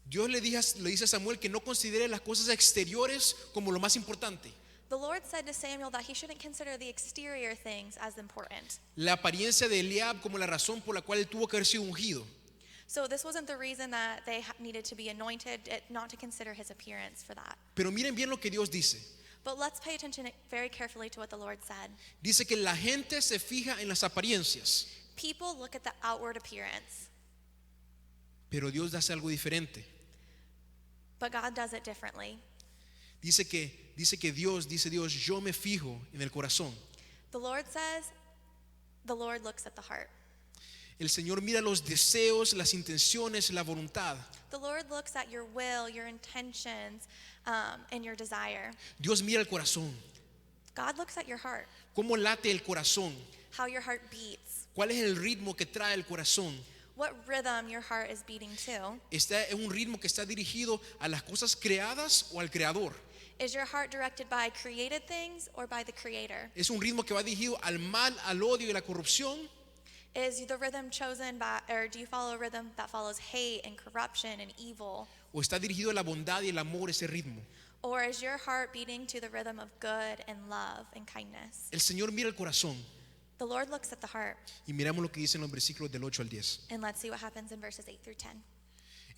Speaker 1: Dios le dice a Samuel que no considere las cosas exteriores como lo más importante.
Speaker 8: The Lord said to Samuel that he shouldn't consider the exterior things as important.
Speaker 1: La apariencia de Eliab como la razón por la cual él tuvo que haber sido ungido.
Speaker 8: So this wasn't the reason that they needed to be anointed, not to consider his appearance for that.
Speaker 1: Pero miren bien lo que Dios dice.
Speaker 8: But let's pay attention very carefully to what the Lord said.
Speaker 1: Dice que la gente se fija en las apariencias,
Speaker 8: People look at the outward appearance,
Speaker 1: pero Dios hace algo diferente.
Speaker 8: but God does it differently.
Speaker 1: Dice que Dios, yo me fijo en el corazón.
Speaker 8: The Lord says, the Lord looks at the heart.
Speaker 1: El Señor mira los deseos, las intenciones, la voluntad.
Speaker 8: The Lord looks at your will, your intentions, and your desire.
Speaker 1: Dios mira el corazón.
Speaker 8: God looks at your heart,
Speaker 1: ¿Cómo late el corazón?
Speaker 8: how your heart beats,
Speaker 1: ¿Cuál es el ritmo que trae el corazón?
Speaker 8: what rhythm your heart is beating to.
Speaker 1: ¿Está en un ritmo que está dirigido a las cosas creadas o al creador?
Speaker 8: Is your heart directed by created things or by the Creator?
Speaker 1: ¿Es un ritmo que va dirigido al mal, al odio y la corrupción?
Speaker 8: Is the rhythm chosen by, or do you follow a rhythm that follows hate and corruption and evil?
Speaker 1: ¿O está dirigido a la bondad y el amor ese ritmo?
Speaker 8: Or is your heart beating to the rhythm of good and love and kindness?
Speaker 1: El Señor mira el corazón.
Speaker 8: The Lord looks at the heart.
Speaker 1: Y miramos lo que dicen los versículos del 8 al 10.
Speaker 8: And let's see what happens in verses 8 through 10.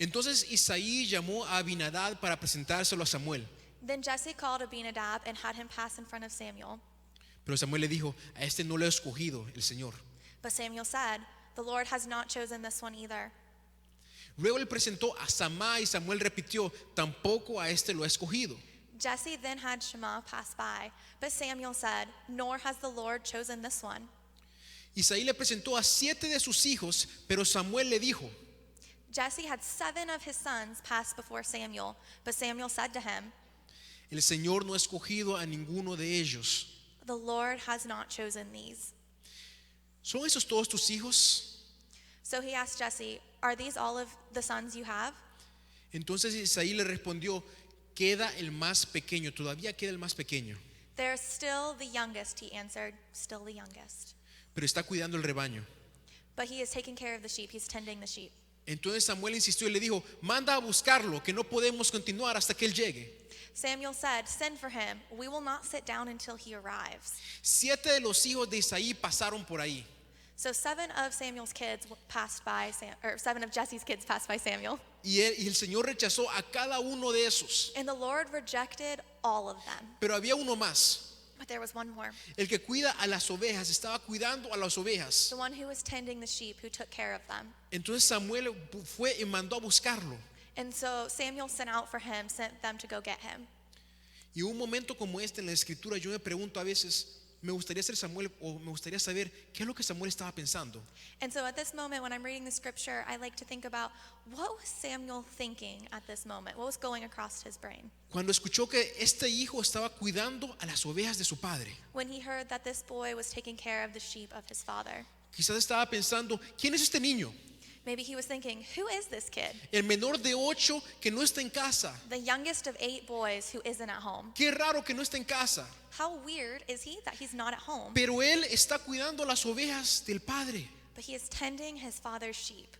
Speaker 1: Entonces Isaí llamó a Abinadab para presentárselo a Samuel.
Speaker 8: Then Jesse called Abinadab and had him pass in front of Samuel.
Speaker 1: Pero Samuel le dijo, a este no le ha escogido el Señor.
Speaker 8: But Samuel said, the Lord has not chosen this one either.
Speaker 1: Luego le presentó a Samá y Samuel repitió, tampoco a este lo ha escogido.
Speaker 8: Jesse then had Shammah pass by, but Samuel said, nor has the Lord chosen this one.
Speaker 1: Isaí le presentó a 7 de sus hijos, pero Samuel le dijo,
Speaker 8: Jesse had 7 of his sons pass before Samuel, but Samuel said to him,
Speaker 1: el Señor no ha escogido a ninguno de ellos.
Speaker 8: the Lord has not chosen these.
Speaker 1: ¿Son esos todos tus hijos?
Speaker 8: So he asked Jesse, are these all of the sons you have?
Speaker 1: Entonces Isaí le respondió, queda el más pequeño, todavía queda el más pequeño,
Speaker 8: There's still the youngest, he answered, still the youngest.
Speaker 1: pero está cuidando el rebaño.
Speaker 8: But he is taking care of the sheep, he's tending the sheep.
Speaker 1: Entonces Samuel insistió y le dijo, manda a buscarlo, que no podemos continuar hasta que él llegue.
Speaker 8: Samuel said, send for him. We will not sit down until he arrives.
Speaker 1: 7 de los hijos de Isaí pasaron por ahí.
Speaker 8: So 7 of Samuel's kids passed by, or 7 of Jesse's kids passed by Samuel.
Speaker 1: Y el Señor rechazó a cada uno de esos.
Speaker 8: And the Lord rejected all of them.
Speaker 1: Pero había uno más.
Speaker 8: But there was one more.
Speaker 1: El que cuida a las ovejas, estaba cuidando a las ovejas.
Speaker 8: The one who was tending the sheep, who took care of them.
Speaker 1: Entonces Samuel fue y mandó a buscarlo.
Speaker 8: And so Samuel sent out for him, sent them to go get him.
Speaker 1: Y un momento como este en la escritura yo me pregunto a veces, me gustaría ser Samuel, o me gustaría saber qué es lo que Samuel estaba pensando.
Speaker 8: And so at this moment, when I'm reading the scripture, I like to think about what was Samuel thinking at this moment? What was going across his brain?
Speaker 1: Cuando escuchó que este hijo estaba cuidando a las ovejas de su padre,
Speaker 8: When he heard that this boy was taking care of the sheep of his father.
Speaker 1: quizás estaba pensando, ¿quién es este niño?
Speaker 8: Maybe he was thinking, who is this kid?
Speaker 1: El menor de 8 que no está en casa.
Speaker 8: The youngest of 8 boys who isn't at home.
Speaker 1: Qué raro que no está en casa.
Speaker 8: How weird is he that he's not at home?
Speaker 1: Pero él está cuidando las ovejas del padre.
Speaker 8: But he is tending his father's sheep.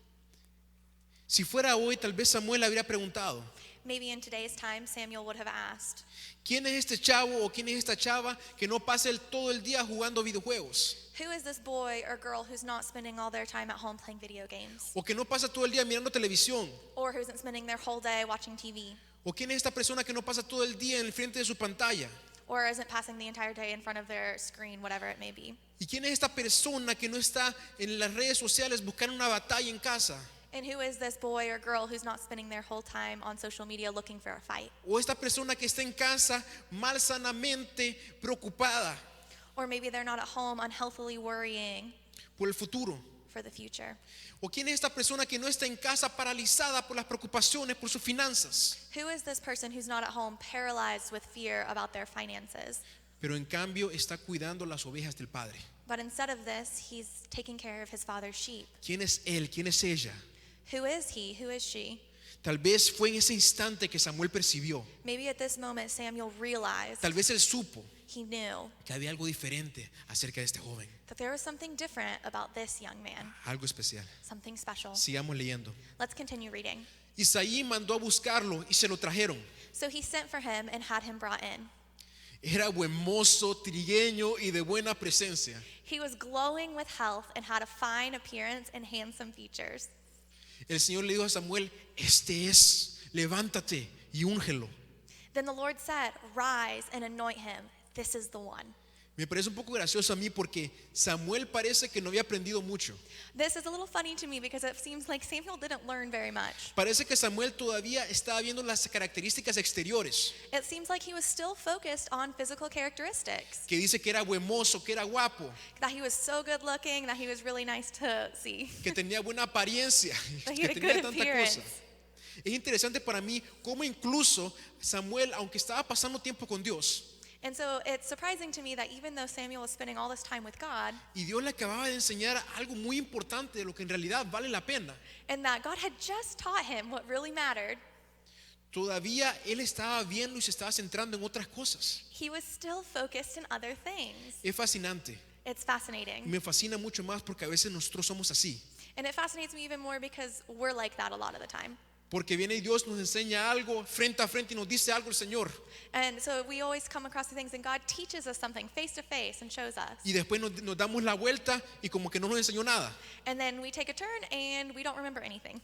Speaker 1: Si fuera hoy, tal vez Samuel habría preguntado,
Speaker 8: Maybe in today's time, Samuel would have asked,
Speaker 1: ¿quién es este chavo o quién es esta chava que no pasa todo el día jugando videojuegos?
Speaker 8: who is this boy or girl who's not spending all their time at home playing video games?
Speaker 1: ¿O que no pasa todo el día mirando televisión?
Speaker 8: Or who isn't spending their whole day watching TV?
Speaker 1: ¿O quién es esta persona que no pasa todo el día en el frente de su pantalla?
Speaker 8: Or isn't passing the entire day in front of their screen, whatever it may be?
Speaker 1: ¿Y quién es esta persona que no está en las redes sociales buscando una batalla en casa?
Speaker 8: And who is this boy or girl who's not spending their whole time on social media looking for a fight?
Speaker 1: ¿O esta persona que está en casa malsanamente preocupada
Speaker 8: Or maybe they're not at home unhealthily worrying
Speaker 1: por el futuro?
Speaker 8: for the future.
Speaker 1: ¿O quién es esta persona que no está en casa paralizada por las preocupaciones por sus finanzas?
Speaker 8: Who is this person who's not at home paralyzed with fear about their finances?
Speaker 1: Pero en cambio está cuidando las ovejas del Padre.
Speaker 8: But instead of this, he's taking care of his father's sheep.
Speaker 1: ¿Quién es él? ¿Quién es ella?
Speaker 8: Who is he? Who is she?
Speaker 1: Tal vez fue en ese instante que Samuel percibió.
Speaker 8: Maybe at this moment Samuel realized,
Speaker 1: Tal vez él supo
Speaker 8: he knew
Speaker 1: que había algo diferente acerca de este joven.
Speaker 8: that there was something different about this young man,
Speaker 1: Algo especial.
Speaker 8: something special.
Speaker 1: Sigamos leyendo.
Speaker 8: Let's continue reading.
Speaker 1: Isaí mandó a buscarlo y se lo trajeron.
Speaker 8: So he sent for him and had him brought in.
Speaker 1: Era buen mozo, trigueño y de buena presencia.
Speaker 8: He was glowing with health and had a fine appearance and handsome features.
Speaker 1: El Señor le dijo a Samuel, este es, levántate y úngelo.
Speaker 8: Then the Lord said, "Rise and anoint him. This is the one."
Speaker 1: Me parece un poco gracioso a mí porque Samuel parece que no había aprendido mucho.
Speaker 8: This is a little funny to me because it seems like Samuel didn't learn very much.
Speaker 1: Parece que Samuel todavía estaba viendo las características exteriores.
Speaker 8: It seems like he was still focused on physical characteristics.
Speaker 1: Que dice que era buen mozo, que era guapo,
Speaker 8: That he was so good looking, that he was really nice to see.
Speaker 1: que tenía buena apariencia,
Speaker 8: That he
Speaker 1: que
Speaker 8: had a
Speaker 1: tenía
Speaker 8: good
Speaker 1: tanta
Speaker 8: appearance.
Speaker 1: cosa. Es interesante para mí cómo incluso Samuel, aunque estaba pasando tiempo con Dios,
Speaker 8: And so it's surprising to me that even though Samuel was spending all this time with God,
Speaker 1: y Dios le acababa de enseñar algo muy importante de lo que en realidad vale la pena,
Speaker 8: and that God had just taught him what really mattered,
Speaker 1: todavía él estaba viendo y se estaba centrando en otras cosas.
Speaker 8: he was still focused in other things.
Speaker 1: Es fascinante.
Speaker 8: It's
Speaker 1: Y
Speaker 8: fascinating.
Speaker 1: me fascina mucho más porque a veces nosotros somos así.
Speaker 8: And it fascinates me even more because we're like that a lot of the time.
Speaker 1: Porque viene y Dios nos enseña algo frente a frente y nos dice algo el Señor.
Speaker 8: And so we always come across the things and God teaches us something face to face and shows us.
Speaker 1: Y después nos damos la vuelta y como que no nos enseñó nada.
Speaker 8: And then we take a turn and we don't remember anything.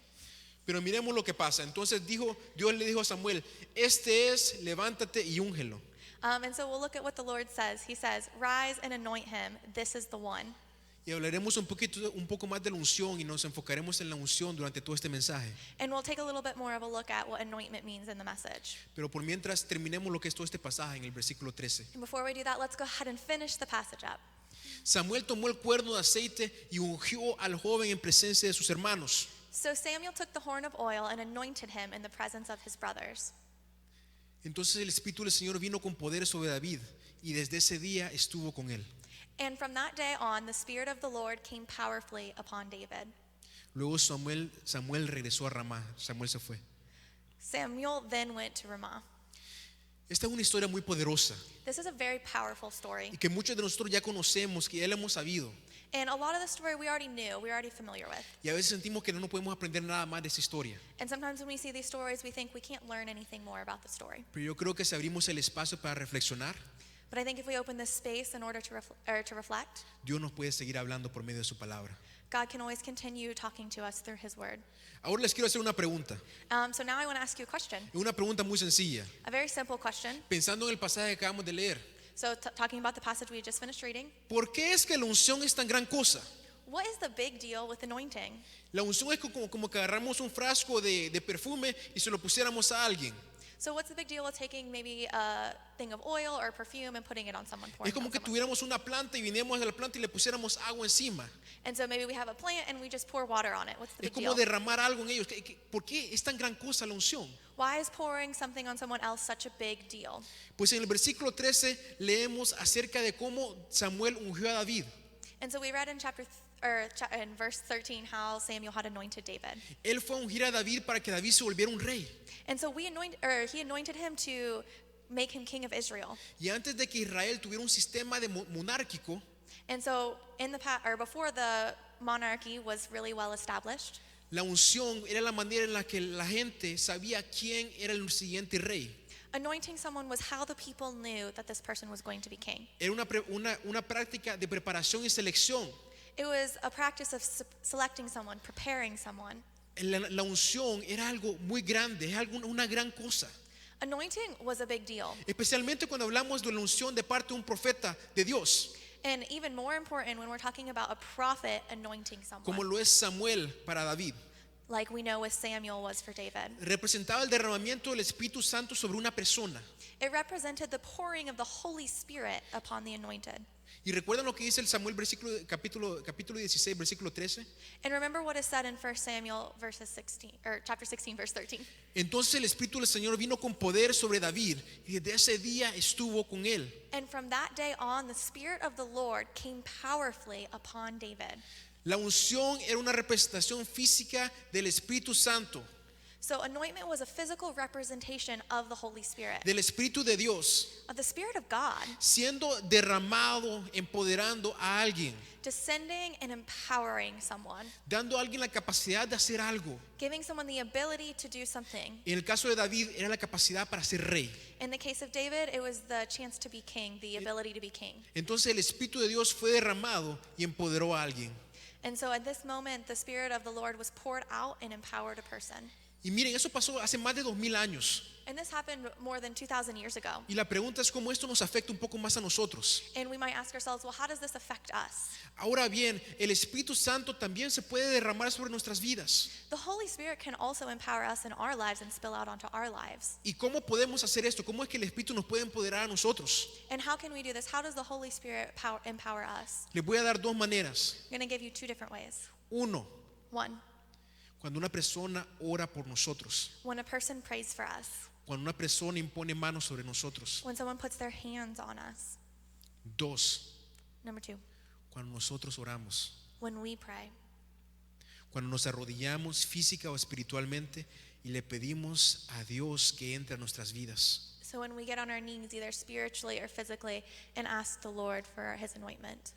Speaker 1: Pero miremos lo que pasa. Entonces Dios le dijo a Samuel, este es, levántate y úngelo.
Speaker 8: And so we'll look at what the Lord says. He says, "Rise and anoint him. This is the one."
Speaker 1: Y hablaremos un poco más de la unción y nos enfocaremos en la unción durante todo este mensaje.
Speaker 8: And we'll take a little bit more of a look at what anointment means in the message.
Speaker 1: Pero por mientras terminemos lo que es todo este pasaje en el versículo 13.
Speaker 8: And before we do that, let's go ahead and finish the passage up.
Speaker 1: Samuel tomó el cuerno de aceite y ungió al joven en presencia de sus hermanos.
Speaker 8: So Samuel took the horn of oil and anointed him in the presence of his brothers.
Speaker 1: Entonces el Espíritu del Señor vino con poder sobre David y desde ese día estuvo con él.
Speaker 8: And from that day on, the Spirit of the Lord came powerfully upon David.
Speaker 1: Luego Samuel regresó a Ramá. Samuel se fue.
Speaker 8: Samuel then went to Ramah.
Speaker 1: Esta es una historia muy poderosa
Speaker 8: This is a very powerful story.
Speaker 1: y que muchos de nosotros ya conocemos, que ya la hemos sabido.
Speaker 8: And a lot of the story we already knew, we're already familiar with.
Speaker 1: Y a veces sentimos que no podemos aprender nada más de esta historia.
Speaker 8: And sometimes when we see these stories, we think we can't learn anything more about the story.
Speaker 1: Pero yo creo que si abrimos el espacio para reflexionar,
Speaker 8: But I think if we open this space in order to reflect,
Speaker 1: Dios nos puede seguir hablando por medio de su palabra.
Speaker 8: God can always continue talking to us through His Word.
Speaker 1: Ahora les quiero hacer una pregunta.
Speaker 8: So now I want to ask you a question,
Speaker 1: Una pregunta muy sencilla.
Speaker 8: a very simple question.
Speaker 1: Pensando en el pasaje que acabamos de leer.
Speaker 8: So talking about the passage we just finished reading,
Speaker 1: ¿Por qué es que la unción es tan gran cosa?
Speaker 8: what is the big deal with anointing?
Speaker 1: La unción es como que agarramos un frasco de perfume y se lo pusiéramos a alguien.
Speaker 8: So what's the big deal with taking maybe a thing of oil or perfume and putting it on someone? pouring
Speaker 1: Es como
Speaker 8: it
Speaker 1: que
Speaker 8: on someone?
Speaker 1: tuviéramos una planta y viniéramos de la planta y le pusiéramos agua encima.
Speaker 8: And so maybe we have a plant and we just pour water on it. What's the
Speaker 1: Es
Speaker 8: big
Speaker 1: como
Speaker 8: deal?
Speaker 1: derramar algo en ellos. ¿Por qué es tan gran cosa la unción?
Speaker 8: Why is pouring something on someone else such a big deal?
Speaker 1: Pues en el versículo 13 leemos acerca de cómo Samuel ungió a David.
Speaker 8: And so we read in in verse 13 how Samuel had anointed David.
Speaker 1: Él fue a ungir a David para que David se volviera un rey.
Speaker 8: And so he anointed him to make him king of Israel.
Speaker 1: Y antes de que Israel tuviera un sistema monárquico,
Speaker 8: And so before the monarchy was really well established,
Speaker 1: la unción era la manera en la que la gente sabía quién era el siguiente rey.
Speaker 8: anointing someone was how the people knew that this person was going to be king.
Speaker 1: Era una práctica de preparación y selección.
Speaker 8: It was a practice of selecting someone, preparing someone.
Speaker 1: La unción era algo muy grande, es una gran cosa.
Speaker 8: Anointing was a big deal.
Speaker 1: Especialmente cuando hablamos de la unción de parte de un profeta de Dios,
Speaker 8: And even more important when we're talking about a prophet anointing someone,
Speaker 1: como lo es Samuel para David.
Speaker 8: like we know what Samuel was for David.
Speaker 1: Representaba el derramamiento del Espíritu Santo sobre una persona.
Speaker 8: It represented the pouring of the Holy Spirit upon the anointed.
Speaker 1: Y recuerdan lo que dice el Samuel capítulo 16 versículo 13.
Speaker 8: And remember what is said in 1 Samuel chapter 16 verse 13.
Speaker 1: Entonces el Espíritu del Señor vino con poder sobre David y desde ese día estuvo con él.
Speaker 8: And from that day on the Spirit of the Lord came powerfully upon David.
Speaker 1: La unción era una representación física del Espíritu Santo,
Speaker 8: So anointment was a physical representation of the Holy Spirit,
Speaker 1: del Espíritu de Dios,
Speaker 8: of the Spirit of God,
Speaker 1: siendo derramado, empoderando a alguien,
Speaker 8: descending and empowering someone,
Speaker 1: dando a alguien la capacidad de hacer algo.
Speaker 8: giving someone the ability to do something.
Speaker 1: En el caso de David era la capacidad para ser rey.
Speaker 8: In the case of David, it was the chance to be king, the ability to be king.
Speaker 1: Entonces el Espíritu de Dios fue derramado y empoderó a alguien.
Speaker 8: And so at this moment, the Spirit of the Lord was poured out and empowered a person.
Speaker 1: Y miren, eso pasó hace más de 2000 años.
Speaker 8: And this happened more than 2,000 years ago.
Speaker 1: Y la pregunta es cómo esto nos afecta un poco más a nosotros.
Speaker 8: And we might ask ourselves, well, how does this affect us?
Speaker 1: Ahora bien, el Espíritu Santo también se puede derramar sobre nuestras vidas.
Speaker 8: The Holy Spirit can also empower us in our lives and spill out onto our lives.
Speaker 1: ¿Y cómo podemos hacer esto? ¿Cómo es que el Espíritu nos puede empoderar a nosotros?
Speaker 8: And how can we do this? How does the Holy Spirit empower us?
Speaker 1: Les voy a dar dos maneras.
Speaker 8: I'm going to give you two different ways.
Speaker 1: Uno,
Speaker 8: One,
Speaker 1: cuando una persona ora por nosotros.
Speaker 8: when a person prays for us,
Speaker 1: Cuando una persona impone manos sobre nosotros.
Speaker 8: when someone puts their hands on us.
Speaker 1: Dos,
Speaker 8: Number two,
Speaker 1: cuando nosotros oramos.
Speaker 8: when we pray.
Speaker 1: Cuando nos arrodillamos física o espiritualmente y le pedimos a Dios que entre a nuestras vidas.
Speaker 8: So when we get on our knees, either spiritually or physically, and ask the Lord for his anointment.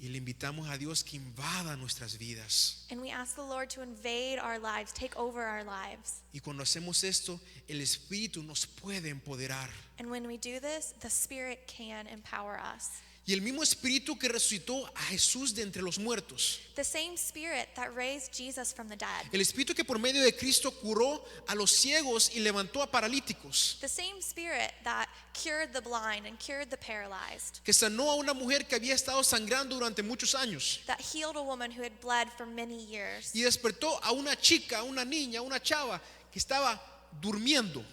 Speaker 1: Y le invitamos a Dios que invada nuestras vidas.
Speaker 8: And we ask the Lord to invade our lives, take over our lives.
Speaker 1: Y cuando hacemos esto, el Espíritu nos puede empoderar.
Speaker 8: And when we do this, the Spirit can empower us.
Speaker 1: Y el mismo Espíritu que resucitó a Jesús de entre los muertos.
Speaker 8: The same Spirit that raised Jesus from the dead.
Speaker 1: El Espíritu que por medio de Cristo curó a los ciegos y levantó a paralíticos.
Speaker 8: The same Spirit that cured the blind and cured the paralyzed.
Speaker 1: Que sanó a una mujer que había estado sangrando durante muchos años.
Speaker 8: That healed a woman who had bled for many years.
Speaker 1: Y despertó a una chica, a una niña, a una chava que estaba durmiendo.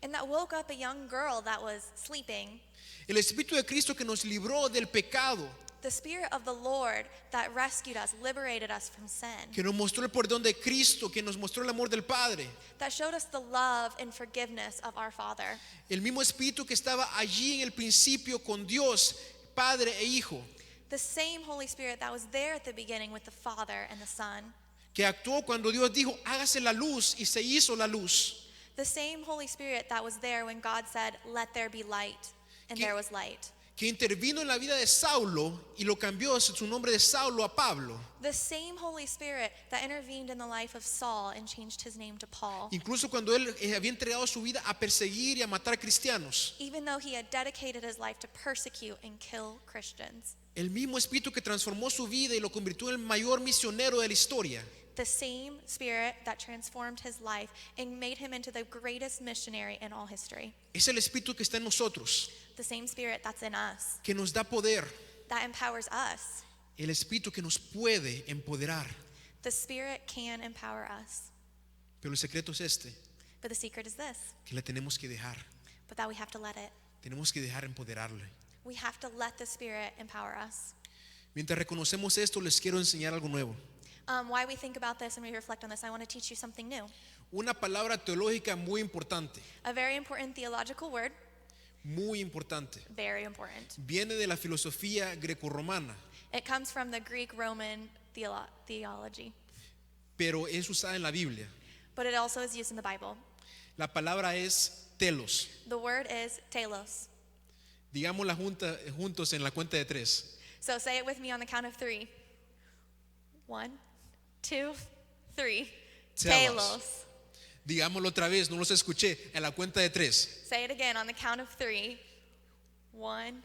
Speaker 8: And that woke up a young girl that was sleeping.
Speaker 1: El Espíritu de Cristo que nos libró del pecado,
Speaker 8: The Spirit of the Lord that rescued us, liberated us from sin.
Speaker 1: que nos mostró el perdón de Cristo, que nos mostró el amor del Padre.
Speaker 8: That showed us the love and forgiveness of our Father.
Speaker 1: El mismo Espíritu que estaba allí en el principio con Dios, Padre e Hijo,
Speaker 8: The same Holy Spirit that was there at the beginning with the Father and the Son.
Speaker 1: que actuó cuando Dios dijo, hágase la luz, y se hizo la luz.
Speaker 8: The same Holy Spirit that was there when God said, let there be light, and
Speaker 1: Que-
Speaker 8: there was light.
Speaker 1: Que intervino en la vida de Saulo y lo cambió su nombre de Saulo a Pablo.
Speaker 8: The same Holy Spirit that intervened in the life of Saul and changed his name to Paul.
Speaker 1: Incluso cuando él había entregado su vida a perseguir y a matar cristianos.
Speaker 8: Even though he had dedicated his life to persecute and kill Christians.
Speaker 1: El mismo Espíritu que transformó su vida y lo convirtió en el mayor misionero de la historia.
Speaker 8: The same Spirit that transformed his life and made him into the greatest missionary in all history.
Speaker 1: Es el Espíritu que está en nosotros,
Speaker 8: The same Spirit that's in us,
Speaker 1: que nos da poder.
Speaker 8: that empowers us.
Speaker 1: El Espíritu que nos puede empoderar.
Speaker 8: The Spirit can empower us.
Speaker 1: Pero el secreto es este.
Speaker 8: But the secret is this,
Speaker 1: que la tenemos que dejar.
Speaker 8: but that we have to let it.
Speaker 1: Tenemos que dejar empoderarle.
Speaker 8: We have to let the Spirit empower us.
Speaker 1: Mientras reconocemos esto, les quiero enseñar algo nuevo.
Speaker 8: Why we think about this and we reflect on this, I want to teach you something new.
Speaker 1: Una palabra teológica muy importante,
Speaker 8: A very important theological word,
Speaker 1: muy importante.
Speaker 8: very important.
Speaker 1: Viene de la filosofía grecorromana,
Speaker 8: It comes from the Greek-Roman theology,
Speaker 1: pero es usada en la Biblia.
Speaker 8: but it also is used in the Bible.
Speaker 1: La palabra es telos.
Speaker 8: The word is telos.
Speaker 1: Digámosla juntos en la cuenta de 3.
Speaker 8: So say it with me on the count of 3. 1, 2, 3.
Speaker 1: Telos.
Speaker 8: Telos.
Speaker 1: Digámoslo otra vez, no los escuché, en la cuenta de 3.
Speaker 8: Say it again on the count of 3. 1,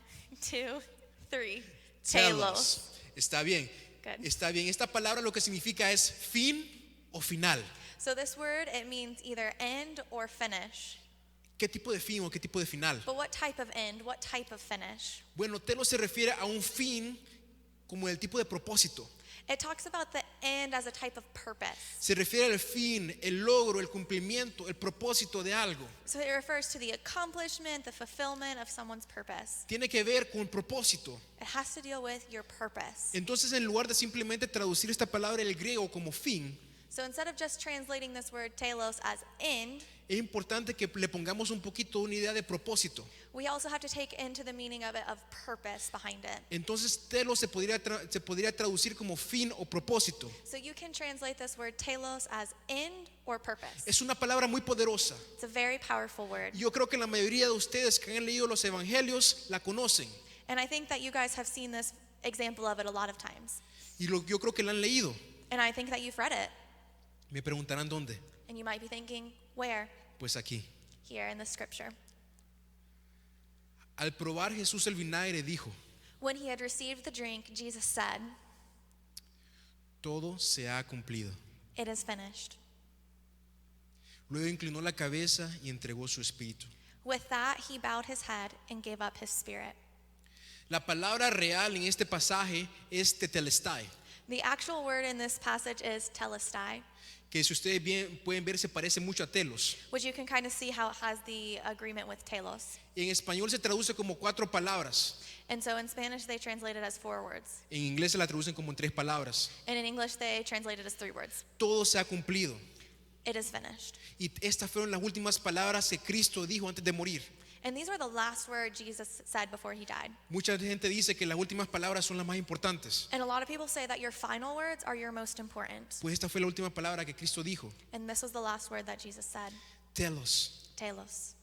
Speaker 8: 2, 3. Telos.
Speaker 1: Telos. Está bien.
Speaker 8: Good.
Speaker 1: Está bien. Esta palabra lo que significa es fin o final.
Speaker 8: So this word, it means either end or finish.
Speaker 1: ¿Qué tipo de fin o qué tipo de final?
Speaker 8: But what type of end? What type of finish?
Speaker 1: Bueno, telos se refiere a un fin como el tipo de propósito.
Speaker 8: It talks about the end as a type of purpose.
Speaker 1: Se refiere al fin, el logro, el cumplimiento, el propósito de algo.
Speaker 8: So it refers to the accomplishment, the fulfillment of someone's purpose.
Speaker 1: Tiene que ver con el propósito.
Speaker 8: It has to deal with your purpose.
Speaker 1: Entonces, en lugar de simplemente traducir esta palabra del griego como fin,
Speaker 8: So instead of just translating this word telos as end,
Speaker 1: es importante que le pongamos un poquito una idea de propósito.
Speaker 8: we also have to take into the meaning of it of purpose behind it.
Speaker 1: Entonces, telos se podría traducir como fin o propósito.
Speaker 8: So you can translate this word telos as end or purpose.
Speaker 1: Es una palabra muy poderosa.
Speaker 8: It's a very powerful word.
Speaker 1: Yo creo que la mayoría de ustedes que han leído los evangelios la conocen.
Speaker 8: And I think that you guys have seen this example of it a lot of times.
Speaker 1: Y yo creo que la han leído.
Speaker 8: And I think that you've read it.
Speaker 1: Me preguntarán dónde.
Speaker 8: And you might be thinking, where?
Speaker 1: Pues aquí.
Speaker 8: Here in the scripture.
Speaker 1: Al probar Jesús el vinagre dijo,
Speaker 8: When he had received the drink, Jesus said,
Speaker 1: todo se ha cumplido.
Speaker 8: "It is finished."
Speaker 1: Luego inclinó la cabeza y entregó su espíritu.
Speaker 8: With that, he bowed his head and gave up his spirit.
Speaker 1: La palabra real en este pasaje es tetelestai,
Speaker 8: The actual word in this passage is telestai,
Speaker 1: que si ustedes bien pueden ver se parece mucho a telos.
Speaker 8: which you can kind of see how it has the agreement with telos.
Speaker 1: En español se traduce como 4 palabras.
Speaker 8: And so in Spanish, they translate it as 4 words.
Speaker 1: En inglés se la traducen como en 3 palabras.
Speaker 8: And in English, they translate it as 3 words.
Speaker 1: Todo se ha cumplido.
Speaker 8: It is finished.
Speaker 1: Y estas fueron las últimas palabras que Cristo dijo antes de morir.
Speaker 8: And these were the last words Jesus said before he died.
Speaker 1: Mucha gente dice que las últimas palabras son las más importantes.
Speaker 8: And a lot of people say that your final words are your most important.
Speaker 1: Pues esta fue la última palabra que Cristo dijo.
Speaker 8: And this was the last word that Jesus said,
Speaker 1: Telos.
Speaker 8: telos.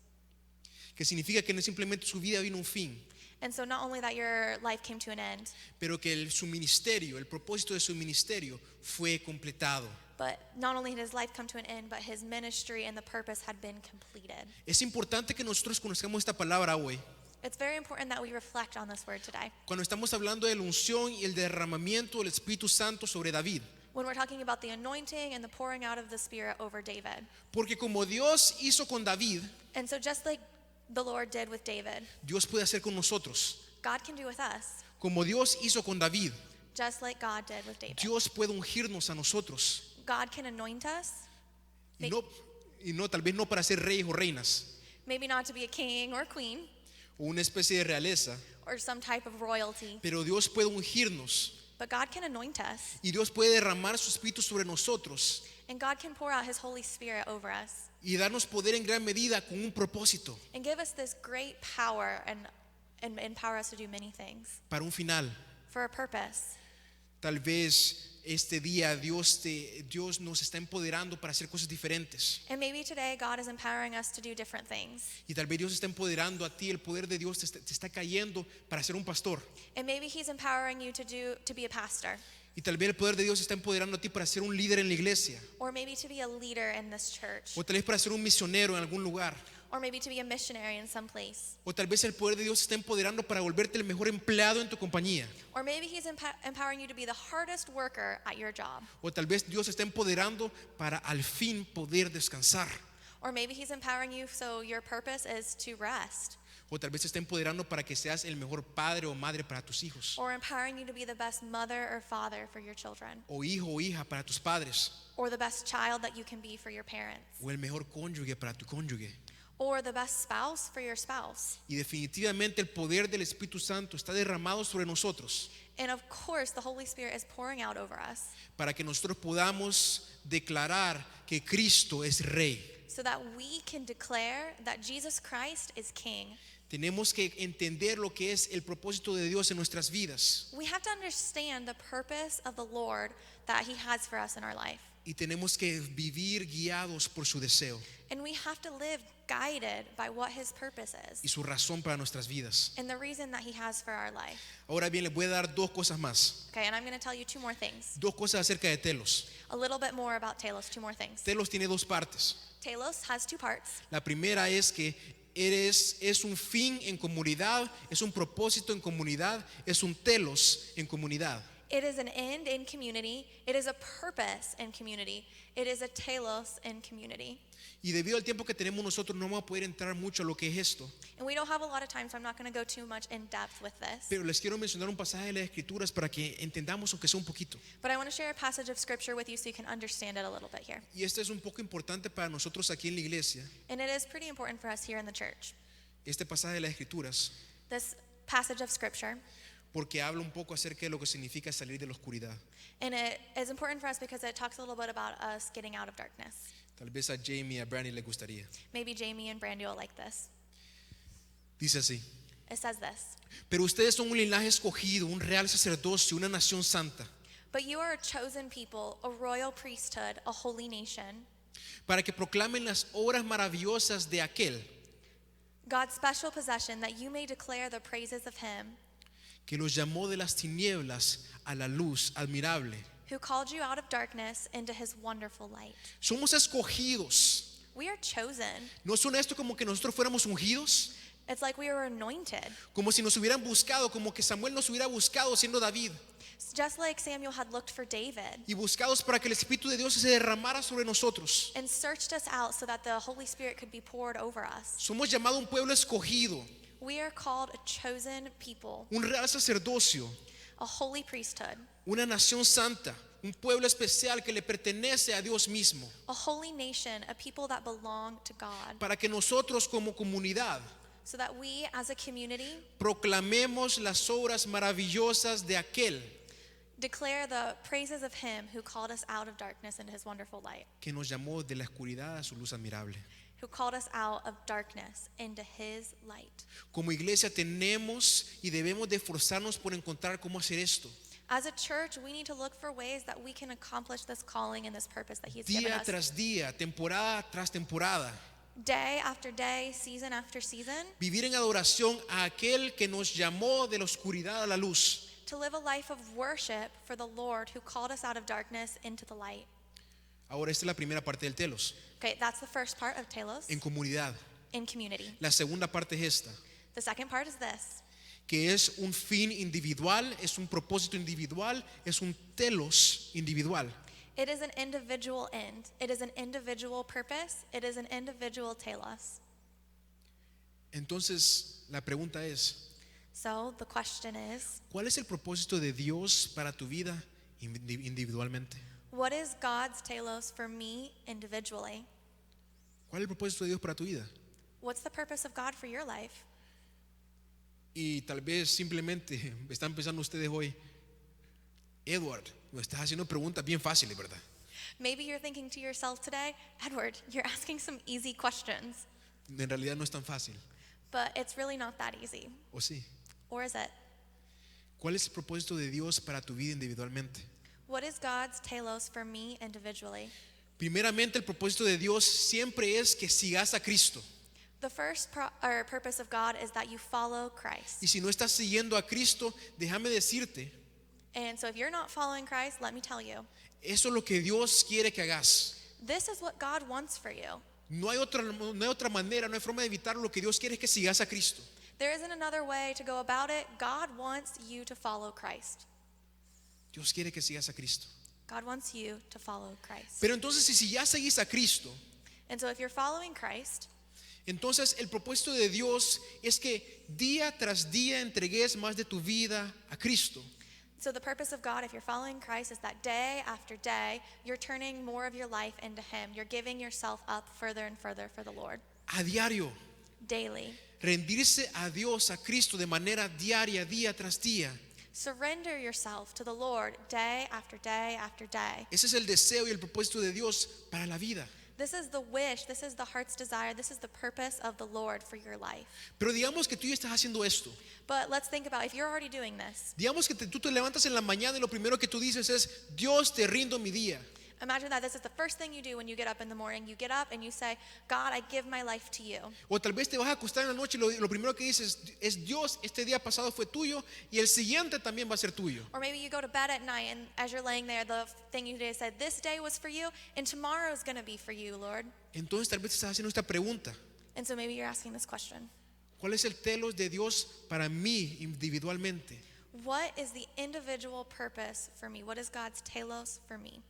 Speaker 1: Que significa que no simplemente su vida vino a un fin,
Speaker 8: And so not only that your life came to an end,
Speaker 1: pero que su ministerio, el propósito de su ministerio fue completado.
Speaker 8: but not only did his life come to an end, but his ministry and the purpose had been completed.
Speaker 1: Es importante que nosotros conozcamos esta palabra hoy.
Speaker 8: It's very important that we reflect on this word today.
Speaker 1: Cuando estamos hablando de la unción y el derramamiento del Espíritu Santo sobre David.
Speaker 8: When we're talking about the anointing and the pouring out of the Spirit over David.
Speaker 1: Porque como Dios hizo con David,
Speaker 8: And so just like the Lord did with David,
Speaker 1: Dios puede hacer con nosotros.
Speaker 8: God can do with us,
Speaker 1: Como Dios hizo con David,
Speaker 8: just like God did with David.
Speaker 1: Dios puede ungirnos a nosotros.
Speaker 8: God can anoint us,
Speaker 1: Y no, tal vez no para ser reyes o reinas,
Speaker 8: maybe not to be a king or queen
Speaker 1: o una especie de realeza,
Speaker 8: or some type of royalty,
Speaker 1: pero Dios puede ungirnos.
Speaker 8: but God can anoint us,
Speaker 1: Y Dios puede derramar su Espíritu sobre nosotros
Speaker 8: and God can pour out his Holy Spirit over us
Speaker 1: y darnos poder en gran medida con un propósito,
Speaker 8: and give us this great power and empower us to do many things
Speaker 1: para un final.
Speaker 8: for a purpose.
Speaker 1: Tal vez este día Dios nos está empoderando para hacer cosas diferentes.
Speaker 8: And maybe today God is empowering us to do different things.
Speaker 1: Y tal vez Dios está empoderando a ti, el poder de Dios te está cayendo para ser un pastor.
Speaker 8: And maybe he's empowering you to be a pastor,
Speaker 1: Y tal vez el poder de Dios está empoderando a ti para ser un líder en la iglesia.
Speaker 8: or maybe to be a leader in this church,
Speaker 1: O tal vez para ser un misionero en algún lugar.
Speaker 8: or maybe to be a missionary in some place.
Speaker 1: O tal vez el poder de Dios está empoderando para volverte el mejor empleado en tu compañía.
Speaker 8: Or maybe he's empowering you to be the hardest worker at your job.
Speaker 1: O tal vez Dios está empoderando para al fin poder descansar.
Speaker 8: Or maybe he's empowering you so your purpose is to rest.
Speaker 1: O tal vez te está empoderando para que seas el mejor padre o madre para tus hijos.
Speaker 8: or empowering you to be the best mother or father for your children,
Speaker 1: O hijo o hija para tus padres.
Speaker 8: or the best child that you can be for your parents,
Speaker 1: O el mejor cónyuge para tu cónyuge.
Speaker 8: or the best spouse for your spouse.
Speaker 1: Y definitivamente el poder del Espíritu Santo está derramado sobre nosotros
Speaker 8: And of course, the Holy Spirit is pouring out over us
Speaker 1: para que nosotros podamos declarar que Cristo es Rey.
Speaker 8: so that we can declare that Jesus Christ is King.
Speaker 1: Tenemos que entender lo que es el propósito de Dios en nuestras vidas.
Speaker 8: We have to understand the purpose of the Lord that He has for us in our life.
Speaker 1: Y tenemos que vivir guiados por su deseo
Speaker 8: And we have to live guided by what His purpose is
Speaker 1: y su razón para nuestras vidas.
Speaker 8: and the reason that He has for our life.
Speaker 1: Ahora bien, les voy a dar dos cosas más.
Speaker 8: Okay, and I'm going to tell you two more things.
Speaker 1: Dos cosas acerca de Telos.
Speaker 8: A little bit more about Talos, two more things.
Speaker 1: Telos tiene dos partes.
Speaker 8: Talos has two parts.
Speaker 1: La primera es que es un fin en comunidad, es un propósito en comunidad, es un telos en comunidad.
Speaker 8: It is an end in community. It is a purpose in community. It is a telos in community.
Speaker 1: Y debido al tiempo que tenemos nosotros no vamos a poder entrar mucho a lo que es esto.
Speaker 8: And we don't have a lot of time, so I'm not going to go too much in depth with this.
Speaker 1: Pero les quiero mencionar un pasaje de las Escrituras para que entendamos aunque sea un poquito.
Speaker 8: But I want to share a passage of scripture with you so you can understand it a little bit here.
Speaker 1: Y esto es un poco importante para nosotros aquí en la iglesia.
Speaker 8: And it is pretty important for us here in the church.
Speaker 1: Este pasaje de las Escrituras,
Speaker 8: This passage of scripture.
Speaker 1: porque habla un poco acerca de lo que significa salir de la oscuridad.
Speaker 8: And it is important for us because it talks a little bit about us getting out of darkness.
Speaker 1: Tal vez a Jamie y a Brandy les gustaría.
Speaker 8: Maybe Jamie and Brandy will like this.
Speaker 1: Dice así:
Speaker 8: It says this.
Speaker 1: pero ustedes son un linaje escogido, un real sacerdocio, una nación santa,
Speaker 8: But you are a chosen people, a royal priesthood, a holy nation,
Speaker 1: para que proclamen las obras maravillosas de aquel
Speaker 8: God's special possession, that you may declare the praises of Him
Speaker 1: que los llamó de las tinieblas a la luz admirable.
Speaker 8: who called you out of darkness into His wonderful light.
Speaker 1: Somos escogidos.
Speaker 8: We are chosen.
Speaker 1: ¿No son esto como que nosotros fuéramos ungidos?
Speaker 8: It's like we are anointed.
Speaker 1: Como si nos hubieran buscado, como que Samuel nos hubiera buscado siendo David.
Speaker 8: Just like Samuel had looked for David
Speaker 1: Y buscados para que el Espíritu de Dios se derramara sobre nosotros.
Speaker 8: and searched us out so that the Holy Spirit could be poured over us.
Speaker 1: Somos llamados un pueblo escogido,
Speaker 8: We are called a chosen people,
Speaker 1: un real sacerdocio,
Speaker 8: a holy priesthood,
Speaker 1: una nación santa, un pueblo especial que le pertenece a Dios mismo,
Speaker 8: a holy nation, a people that belong to God,
Speaker 1: para que nosotros como comunidad
Speaker 8: so that we as a community
Speaker 1: proclamemos las obras maravillosas de aquel
Speaker 8: declare the praises of Him who called us out of darkness into His wonderful light,
Speaker 1: que nos llamó de la oscuridad a su luz admirable.
Speaker 8: who called us out of darkness into His light.
Speaker 1: Como iglesia tenemos y debemos de esforzarnos por encontrar cómo hacer esto.
Speaker 8: As a church, we need to look for ways that we can accomplish this calling and this purpose that He's given
Speaker 1: Día
Speaker 8: us.
Speaker 1: tras día, temporada tras temporada.
Speaker 8: Day after day, season after season,
Speaker 1: Vivir en adoración a aquel que nos llamó de la oscuridad a la luz.
Speaker 8: to live a life of worship for the Lord who called us out of darkness into the light.
Speaker 1: Ahora esta es la primera parte del telos,
Speaker 8: Okay, that's the first part of telos,
Speaker 1: en comunidad.
Speaker 8: in community.
Speaker 1: La segunda parte es esta,
Speaker 8: The second part is this.
Speaker 1: que es un fin individual, es un propósito individual, es un telos individual.
Speaker 8: It is an individual end. It is an individual purpose. It is an individual telos.
Speaker 1: Entonces, la pregunta es,
Speaker 8: So the question is,
Speaker 1: ¿cuál es el propósito de Dios para tu vida individualmente?
Speaker 8: what is God's telos for me individually?
Speaker 1: ¿Cuál es el propósito de Dios para tu vida?
Speaker 8: What's the purpose of God for your life?
Speaker 1: Y tal vez simplemente están pensando ustedes hoy, Edward, me estás haciendo preguntas bien fáciles, ¿verdad?
Speaker 8: Maybe you're thinking to yourself today, Edward, you're asking some easy questions,
Speaker 1: En realidad no es tan fácil,
Speaker 8: but it's really not that easy.
Speaker 1: ¿o sí?
Speaker 8: Or is it?
Speaker 1: ¿Cuál es el propósito de Dios para tu vida individualmente?
Speaker 8: What is God's telos for me individually?
Speaker 1: Primeramente, el propósito de Dios siempre es que sigas a Cristo.
Speaker 8: The first purpose of God is that you follow Christ.
Speaker 1: Y si no estás siguiendo a Cristo, déjame decirte,
Speaker 8: And so if you're not following Christ, let me tell you,
Speaker 1: eso es lo que Dios quiere que hagas.
Speaker 8: this is what God wants for you.
Speaker 1: No hay otra manera, no hay forma de evitar. Lo que Dios quiere es que sigas a Cristo.
Speaker 8: There isn't another way to go about it. God wants you to follow Christ.
Speaker 1: Dios quiere que sigas a Cristo.
Speaker 8: God wants you to follow Christ.
Speaker 1: Pero entonces, si ya seguís a Cristo,
Speaker 8: And so if you're following Christ,
Speaker 1: Entonces el propósito de Dios es que día tras día entregues más de tu vida a Cristo.
Speaker 8: So the purpose of God, if you're following Christ, is that day after day, you're turning more of your life into Him. You're giving yourself up further and further for the Lord.
Speaker 1: A diario,
Speaker 8: Daily.
Speaker 1: rendirse a Dios, a Cristo de manera diaria, día tras día.
Speaker 8: Surrender yourself to the Lord day after day after day.
Speaker 1: Ese es el deseo y el propósito de Dios para la vida.
Speaker 8: This is the wish, this is the heart's desire, this is the purpose of the Lord for your life.
Speaker 1: Pero digamos que tú ya estás haciendo esto.
Speaker 8: But let's think about if you're already doing this.
Speaker 1: Digamos que tú te levantas en la mañana y lo primero que tú dices es, Dios, te rindo mi día.
Speaker 8: Imagine that this is the first thing you do when you get up in the morning. You get up and you say, God, I give my life to you.
Speaker 1: O tal vez te vas a acostar en la noche y lo primero que dices es, Dios, este día pasado fue tuyo y el siguiente también va a ser tuyo.
Speaker 8: Or maybe you go to bed at night and as you're laying there, the thing you did said, this day was for you and tomorrow is going to be for you, Lord.
Speaker 1: Entonces tal vez te estás haciendo esta pregunta.
Speaker 8: And so maybe you're asking this question.
Speaker 1: ¿Cuál es el telos de Dios para mí individualmente?
Speaker 8: What is the individual purpose for me? What is God's telos for me?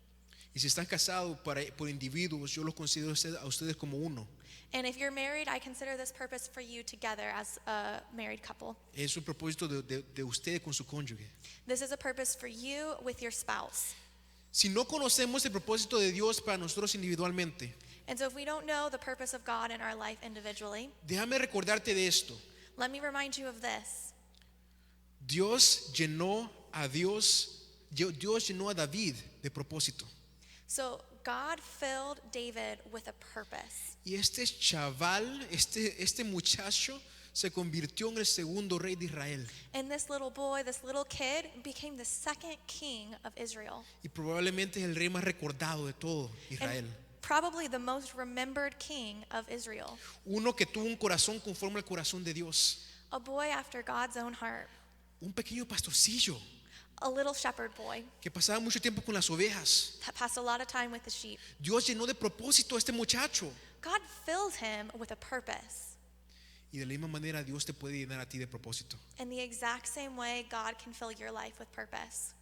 Speaker 1: Y si están casados por individuos, yo los considero a ustedes como uno.
Speaker 8: And if you're married, I consider this purpose for you together as a married couple.
Speaker 1: Es un propósito de usted con su cónyuge.
Speaker 8: This is a purpose for you with your spouse.
Speaker 1: Si no conocemos el propósito de Dios para nosotros individualmente,
Speaker 8: And so if we don't know the purpose of God in our life individually,
Speaker 1: déjame recordarte de esto.
Speaker 8: let me remind you of this.
Speaker 1: Dios llenó a David de propósito.
Speaker 8: So God filled David with a purpose.
Speaker 1: Y este chaval, este muchacho se convirtió en el segundo rey de Israel.
Speaker 8: And this little boy, this little kid, became the second king of Israel.
Speaker 1: Y probablemente es el rey más recordado de todo Israel.
Speaker 8: And probably the most remembered king of Israel.
Speaker 1: Uno que tuvo un corazón conforme al corazón de Dios.
Speaker 8: A boy after God's own heart.
Speaker 1: Un pequeño pastorcillo
Speaker 8: A little shepherd boy
Speaker 1: que pasaba mucho tiempo con las ovejas.
Speaker 8: that passed a lot of time with the sheep.
Speaker 1: Dios llenó de propósito a este muchacho.
Speaker 8: God filled him with a purpose.
Speaker 1: Y de la misma manera Dios te puede llenar a ti de propósito.
Speaker 8: In the exact same way, God can fill your life with purpose.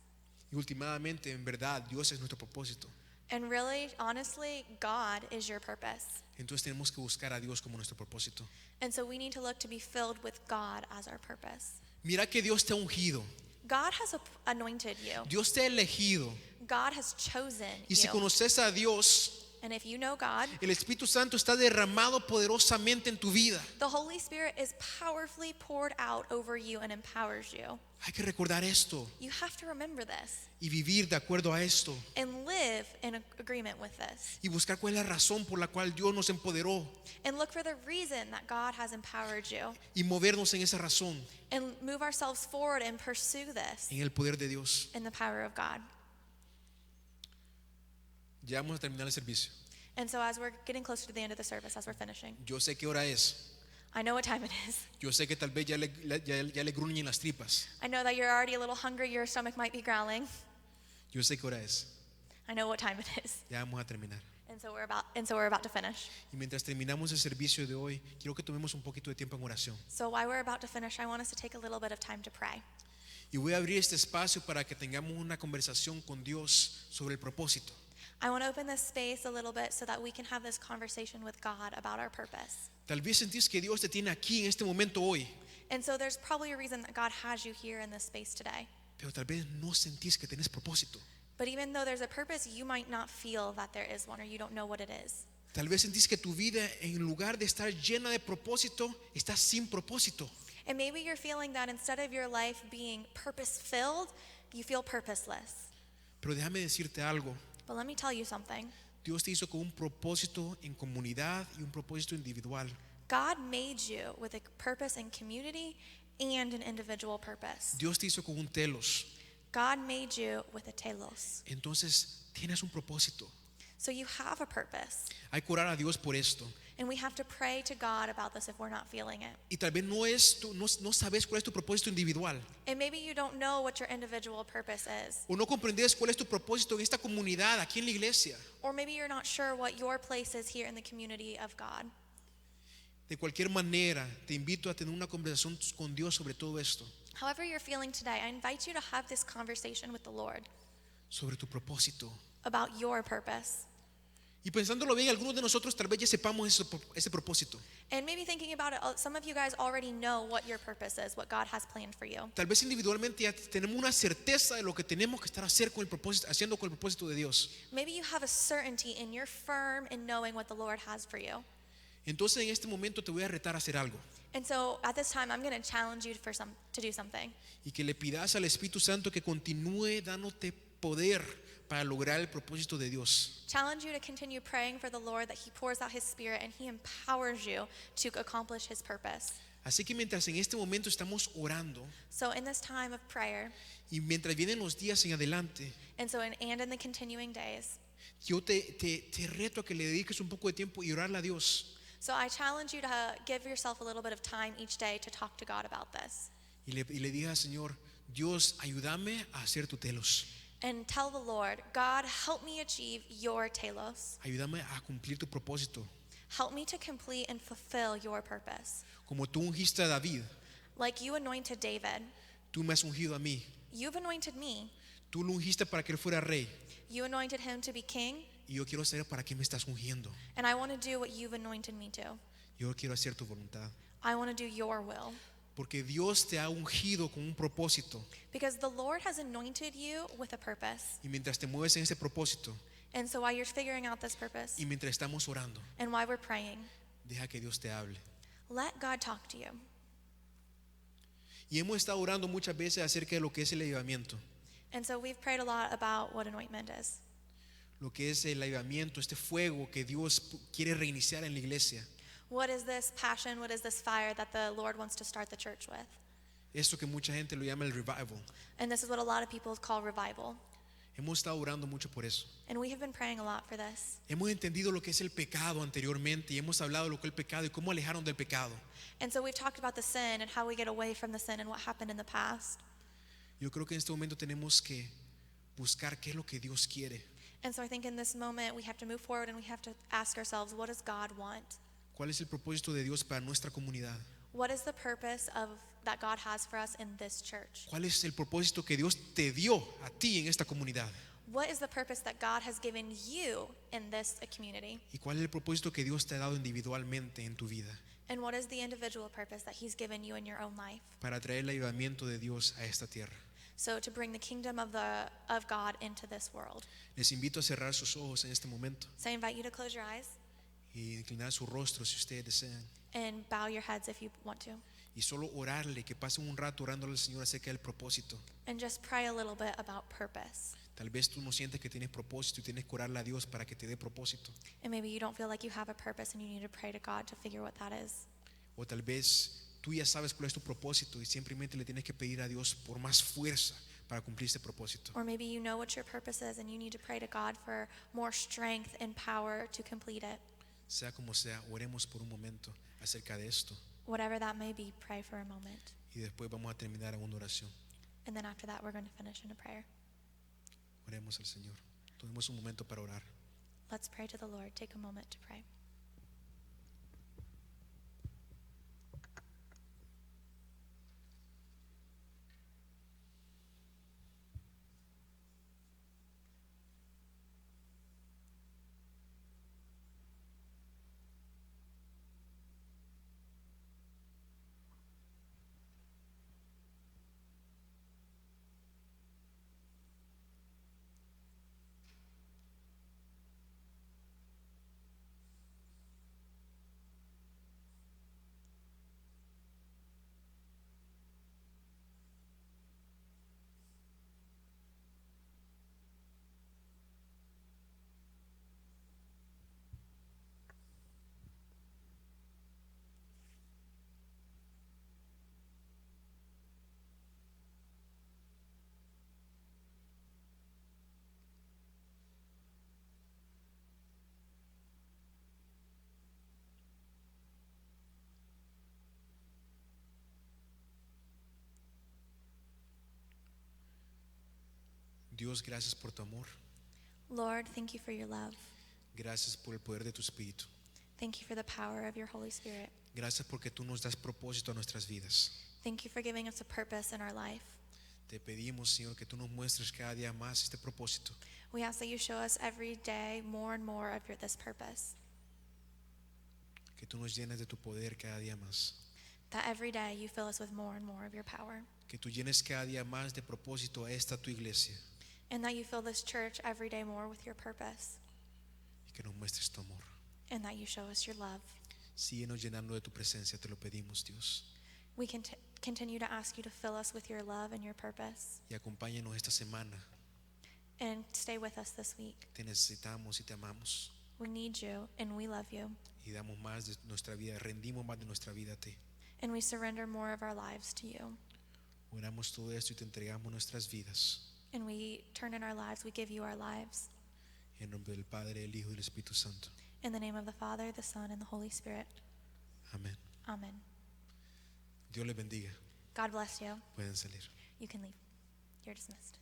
Speaker 1: Y últimamente, en verdad, Dios es nuestro propósito.
Speaker 8: And really, honestly, God is your purpose.
Speaker 1: Entonces tenemos que buscar a Dios como nuestro propósito.
Speaker 8: And so we need to look to be filled with God as our purpose.
Speaker 1: Mira que Dios te ha ungido.
Speaker 8: God has anointed you.
Speaker 1: Dios te ha elegido.
Speaker 8: God has chosen
Speaker 1: Y si
Speaker 8: you.
Speaker 1: conoces a Dios,
Speaker 8: And if you know God,
Speaker 1: el Espíritu Santo está derramado poderosamente en tu vida.
Speaker 8: the Holy Spirit is powerfully poured out over you and empowers you.
Speaker 1: Hay que recordar esto
Speaker 8: You have to remember this
Speaker 1: y vivir de acuerdo a esto
Speaker 8: and live in agreement with this.
Speaker 1: y buscar cuál es la razón por la cual Dios nos empoderó
Speaker 8: And look for the reason that God has empowered you.
Speaker 1: y movernos en esa razón,
Speaker 8: And move ourselves forward and pursue this
Speaker 1: en el poder de Dios.
Speaker 8: in the power of God.
Speaker 1: Ya vamos a terminar el servicio.
Speaker 8: And so as we're getting closer to the end of the service, as we're finishing,
Speaker 1: Yo sé qué hora es.
Speaker 8: I know what time it is.
Speaker 1: Yo sé que tal vez ya le gruñen las tripas.
Speaker 8: I know that you're already a little hungry, your stomach might be growling.
Speaker 1: Yo sé qué hora es.
Speaker 8: I know what time it is.
Speaker 1: Ya vamos a terminar.
Speaker 8: And so we're about to finish.
Speaker 1: Y mientras terminamos el servicio de hoy, quiero que tomemos un poquito de tiempo en oración.
Speaker 8: So while we're about to finish, I want us to take a little bit of time to pray.
Speaker 1: Y voy a abrir este espacio para que tengamos una conversación con Dios sobre el propósito.
Speaker 8: I want to open this space a little bit so that we can have this conversation with God about our purpose.
Speaker 1: Tal vez sentís que Dios te tiene aquí en este momento hoy,
Speaker 8: And so there's probably a reason that God has you here in this space today.
Speaker 1: pero tal vez no sentís que tenés propósito.
Speaker 8: But even though there's a purpose, you might not feel that there is one or you don't know what it is.
Speaker 1: Tal vez sentís que tu vida, en lugar de estar llena de propósito, está sin propósito.
Speaker 8: And maybe you're feeling that instead of your life being purpose-filled, you feel purposeless.
Speaker 1: Pero déjame decirte algo.
Speaker 8: But let me tell you something.
Speaker 1: Dios te hizo con un propósito en comunidad y un propósito individual.
Speaker 8: God made you with a purpose in community and an individual purpose.
Speaker 1: Dios te hizo con un telos.
Speaker 8: God made you with a telos.
Speaker 1: Entonces tienes un propósito.
Speaker 8: So you have a purpose.
Speaker 1: Hay que orar a Dios por esto.
Speaker 8: And we have to pray to God about this if we're not feeling it.
Speaker 1: Y tal vez no sabes cuál es tu propósito individual.
Speaker 8: And maybe you don't know what your individual purpose is.
Speaker 1: O no comprendes cuál es tu propósito en esta comunidad, aquí en la iglesia.
Speaker 8: Or maybe you're not sure what your place is here in the community of God.
Speaker 1: De cualquier manera, te invito a tener una conversación con Dios sobre todo esto.
Speaker 8: However you're feeling today, I invite you to have this conversation with the Lord
Speaker 1: Sobre tu propósito.
Speaker 8: about your purpose.
Speaker 1: Y pensándolo bien, algunos de nosotros tal vez ya sepamos ese propósito.
Speaker 8: And maybe thinking about it, some of you guys already know what your purpose is, what God has planned for you.
Speaker 1: Tal vez individualmente ya tenemos una certeza de lo que tenemos que estar haciendo con el propósito de Dios.
Speaker 8: Maybe you have a certainty and you're firm in knowing what the Lord has for you.
Speaker 1: Entonces en este momento te voy a retar a hacer algo.
Speaker 8: And so at this time, I'm going to challenge you to do something.
Speaker 1: Y que le pidas al Espíritu Santo que continúe dándote poder para lograr el propósito de Dios.
Speaker 8: Challenge you to continue praying for the Lord, that He pours out His Spirit and He empowers you to accomplish His purpose.
Speaker 1: Así que mientras en este momento estamos orando
Speaker 8: So in this time of prayer,
Speaker 1: y mientras vienen los días en adelante,
Speaker 8: and in the continuing days,
Speaker 1: yo te reto a que le dediques un poco de tiempo y orarle a Dios.
Speaker 8: so I challenge you to give yourself a little bit of time each day to talk to God about this.
Speaker 1: Y le digas, Señor, Dios, ayúdame a hacer tu telos.
Speaker 8: And tell the Lord, God, help me achieve your telos.
Speaker 1: Ayúdame a cumplir tu propósito.
Speaker 8: Help me to complete and fulfill your purpose.
Speaker 1: Como tú ungiste a David,
Speaker 8: Like you anointed David,
Speaker 1: tú me has ungido a mí.
Speaker 8: you've anointed me.
Speaker 1: Tú lo ungiste para que él fuera rey.
Speaker 8: You anointed him to be king,
Speaker 1: Y yo quiero saber para qué me estás ungiendo.
Speaker 8: and I want to do what you've anointed me to.
Speaker 1: Yo quiero hacer tu voluntad.
Speaker 8: I want to do your will.
Speaker 1: Porque Dios te ha ungido con un propósito.
Speaker 8: Because the Lord has anointed you with a purpose.
Speaker 1: Y mientras te mueves en ese propósito,
Speaker 8: And so while you're figuring out this purpose,
Speaker 1: y mientras estamos orando,
Speaker 8: and while we're praying,
Speaker 1: deja que Dios te hable.
Speaker 8: let God talk to you.
Speaker 1: Y hemos estado orando muchas veces acerca de lo que es el avivamiento.
Speaker 8: And so we've prayed a lot about what anointment is.
Speaker 1: Lo que es el avivamiento, este fuego que Dios quiere reiniciar en la iglesia.
Speaker 8: What is this passion? What is this fire that the Lord wants to start the church with?
Speaker 1: Esto que mucha gente lo llama el revival.
Speaker 8: And this is what a lot of people call revival.
Speaker 1: Hemos estado orando mucho por eso.
Speaker 8: And we have been praying a lot for this.
Speaker 1: Hemos entendido lo que es el pecado anteriormente y hemos hablado de lo que es el pecado y cómo alejaron del pecado.
Speaker 8: And so we've talked about the sin and how we get away from the sin and what happened in the past.
Speaker 1: Yo creo que en este momento tenemos que buscar qué es lo que Dios quiere.
Speaker 8: And so I think in this moment we have to move forward and we have to ask ourselves, what does God want?
Speaker 1: ¿Cuál es el propósito de Dios para nuestra comunidad?
Speaker 8: What is the purpose of that God has for us in this church?
Speaker 1: ¿Cuál es el propósito que Dios te dio a ti en esta comunidad?
Speaker 8: What is the purpose that God has given you in this community?
Speaker 1: ¿Y cuál es el propósito que Dios te ha dado individualmente en tu vida?
Speaker 8: And what is the individual purpose that He's given you in your own life?
Speaker 1: Para traer el avivamiento de Dios a esta tierra.
Speaker 8: So to bring the kingdom of God into this world.
Speaker 1: Les invito a cerrar sus ojos en este momento
Speaker 8: So I invite you to close your eyes
Speaker 1: y inclinar su rostro si ustedes desean.
Speaker 8: and bow your heads if you want to.
Speaker 1: Y solo orarle, que pasen un rato orándole al Señor acerca del propósito.
Speaker 8: And just pray a little bit about purpose.
Speaker 1: Tal vez tú no sientes que tienes propósito y tienes que orarle a Dios para que te dé propósito.
Speaker 8: And maybe you don't feel like you have a purpose and you need to pray to God to figure what that is.
Speaker 1: O tal vez tú ya sabes cuál es tu propósito y simplemente le tienes que pedir a Dios por más fuerza para cumplir ese propósito.
Speaker 8: Or maybe you know what your purpose is and you need to pray to God for more strength and power to complete it.
Speaker 1: Sea como sea, oremos por un momento acerca de esto
Speaker 8: Whatever that may be, pray for a moment.
Speaker 1: y después vamos a terminar en una oración.
Speaker 8: And then after that, we're going to finish in a prayer.
Speaker 1: Oremos al Señor. Tomemos un momento para orar.
Speaker 8: Let's pray to the Lord. Take a moment to pray.
Speaker 1: Dios, gracias por tu amor.
Speaker 8: Lord, thank you for your love.
Speaker 1: Gracias por el poder de tu Espíritu.
Speaker 8: Thank you for the power of your Holy Spirit.
Speaker 1: Gracias porque tú nos das propósito a nuestras vidas.
Speaker 8: Thank you for giving us a purpose in our life.
Speaker 1: Te pedimos, Señor, que tú nos muestres cada día más este propósito,
Speaker 8: We ask that you show us every day more and more of this purpose.
Speaker 1: que tú nos llenes de tu poder cada día más,
Speaker 8: That every day you fill us with more and more of your power.
Speaker 1: que tú llenes cada día más de propósito a esta tu iglesia
Speaker 8: And that you fill this church every day more with your purpose.
Speaker 1: y que nos muestres tu amor.
Speaker 8: And that you show us your love.
Speaker 1: Síguenos llenando de tu presencia, te lo pedimos, Dios,
Speaker 8: We can continue to ask you to fill us with your love and your purpose.
Speaker 1: y acompáñanos esta semana.
Speaker 8: And stay with us this week.
Speaker 1: Te necesitamos y te amamos
Speaker 8: We need you and we love you.
Speaker 1: y damos más de nuestra vida, rendimos más de nuestra vida a ti.
Speaker 8: And we surrender more of our lives to you.
Speaker 1: Oramos todo esto y te entregamos nuestras vidas.
Speaker 8: And we turn in our lives, we give you our lives.
Speaker 1: En nombre del Padre, del Hijo y del Espíritu Santo.
Speaker 8: In the name of the Father, the Son, and the Holy Spirit.
Speaker 1: Amén.
Speaker 8: Amen.
Speaker 1: Dios les bendiga.
Speaker 8: God bless you.
Speaker 1: Pueden salir.
Speaker 8: You can leave. You're dismissed.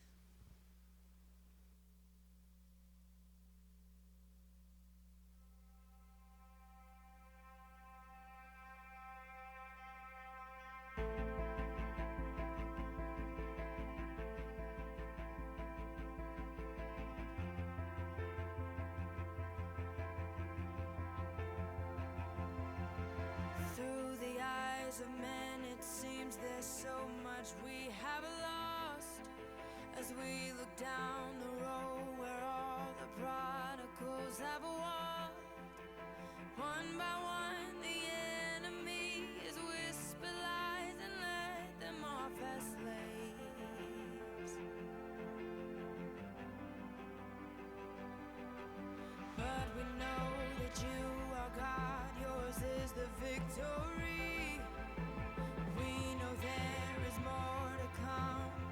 Speaker 9: Through the eyes of men, it seems there's so much we have lost. As we look down the road where all the prodigals have walked, one by one.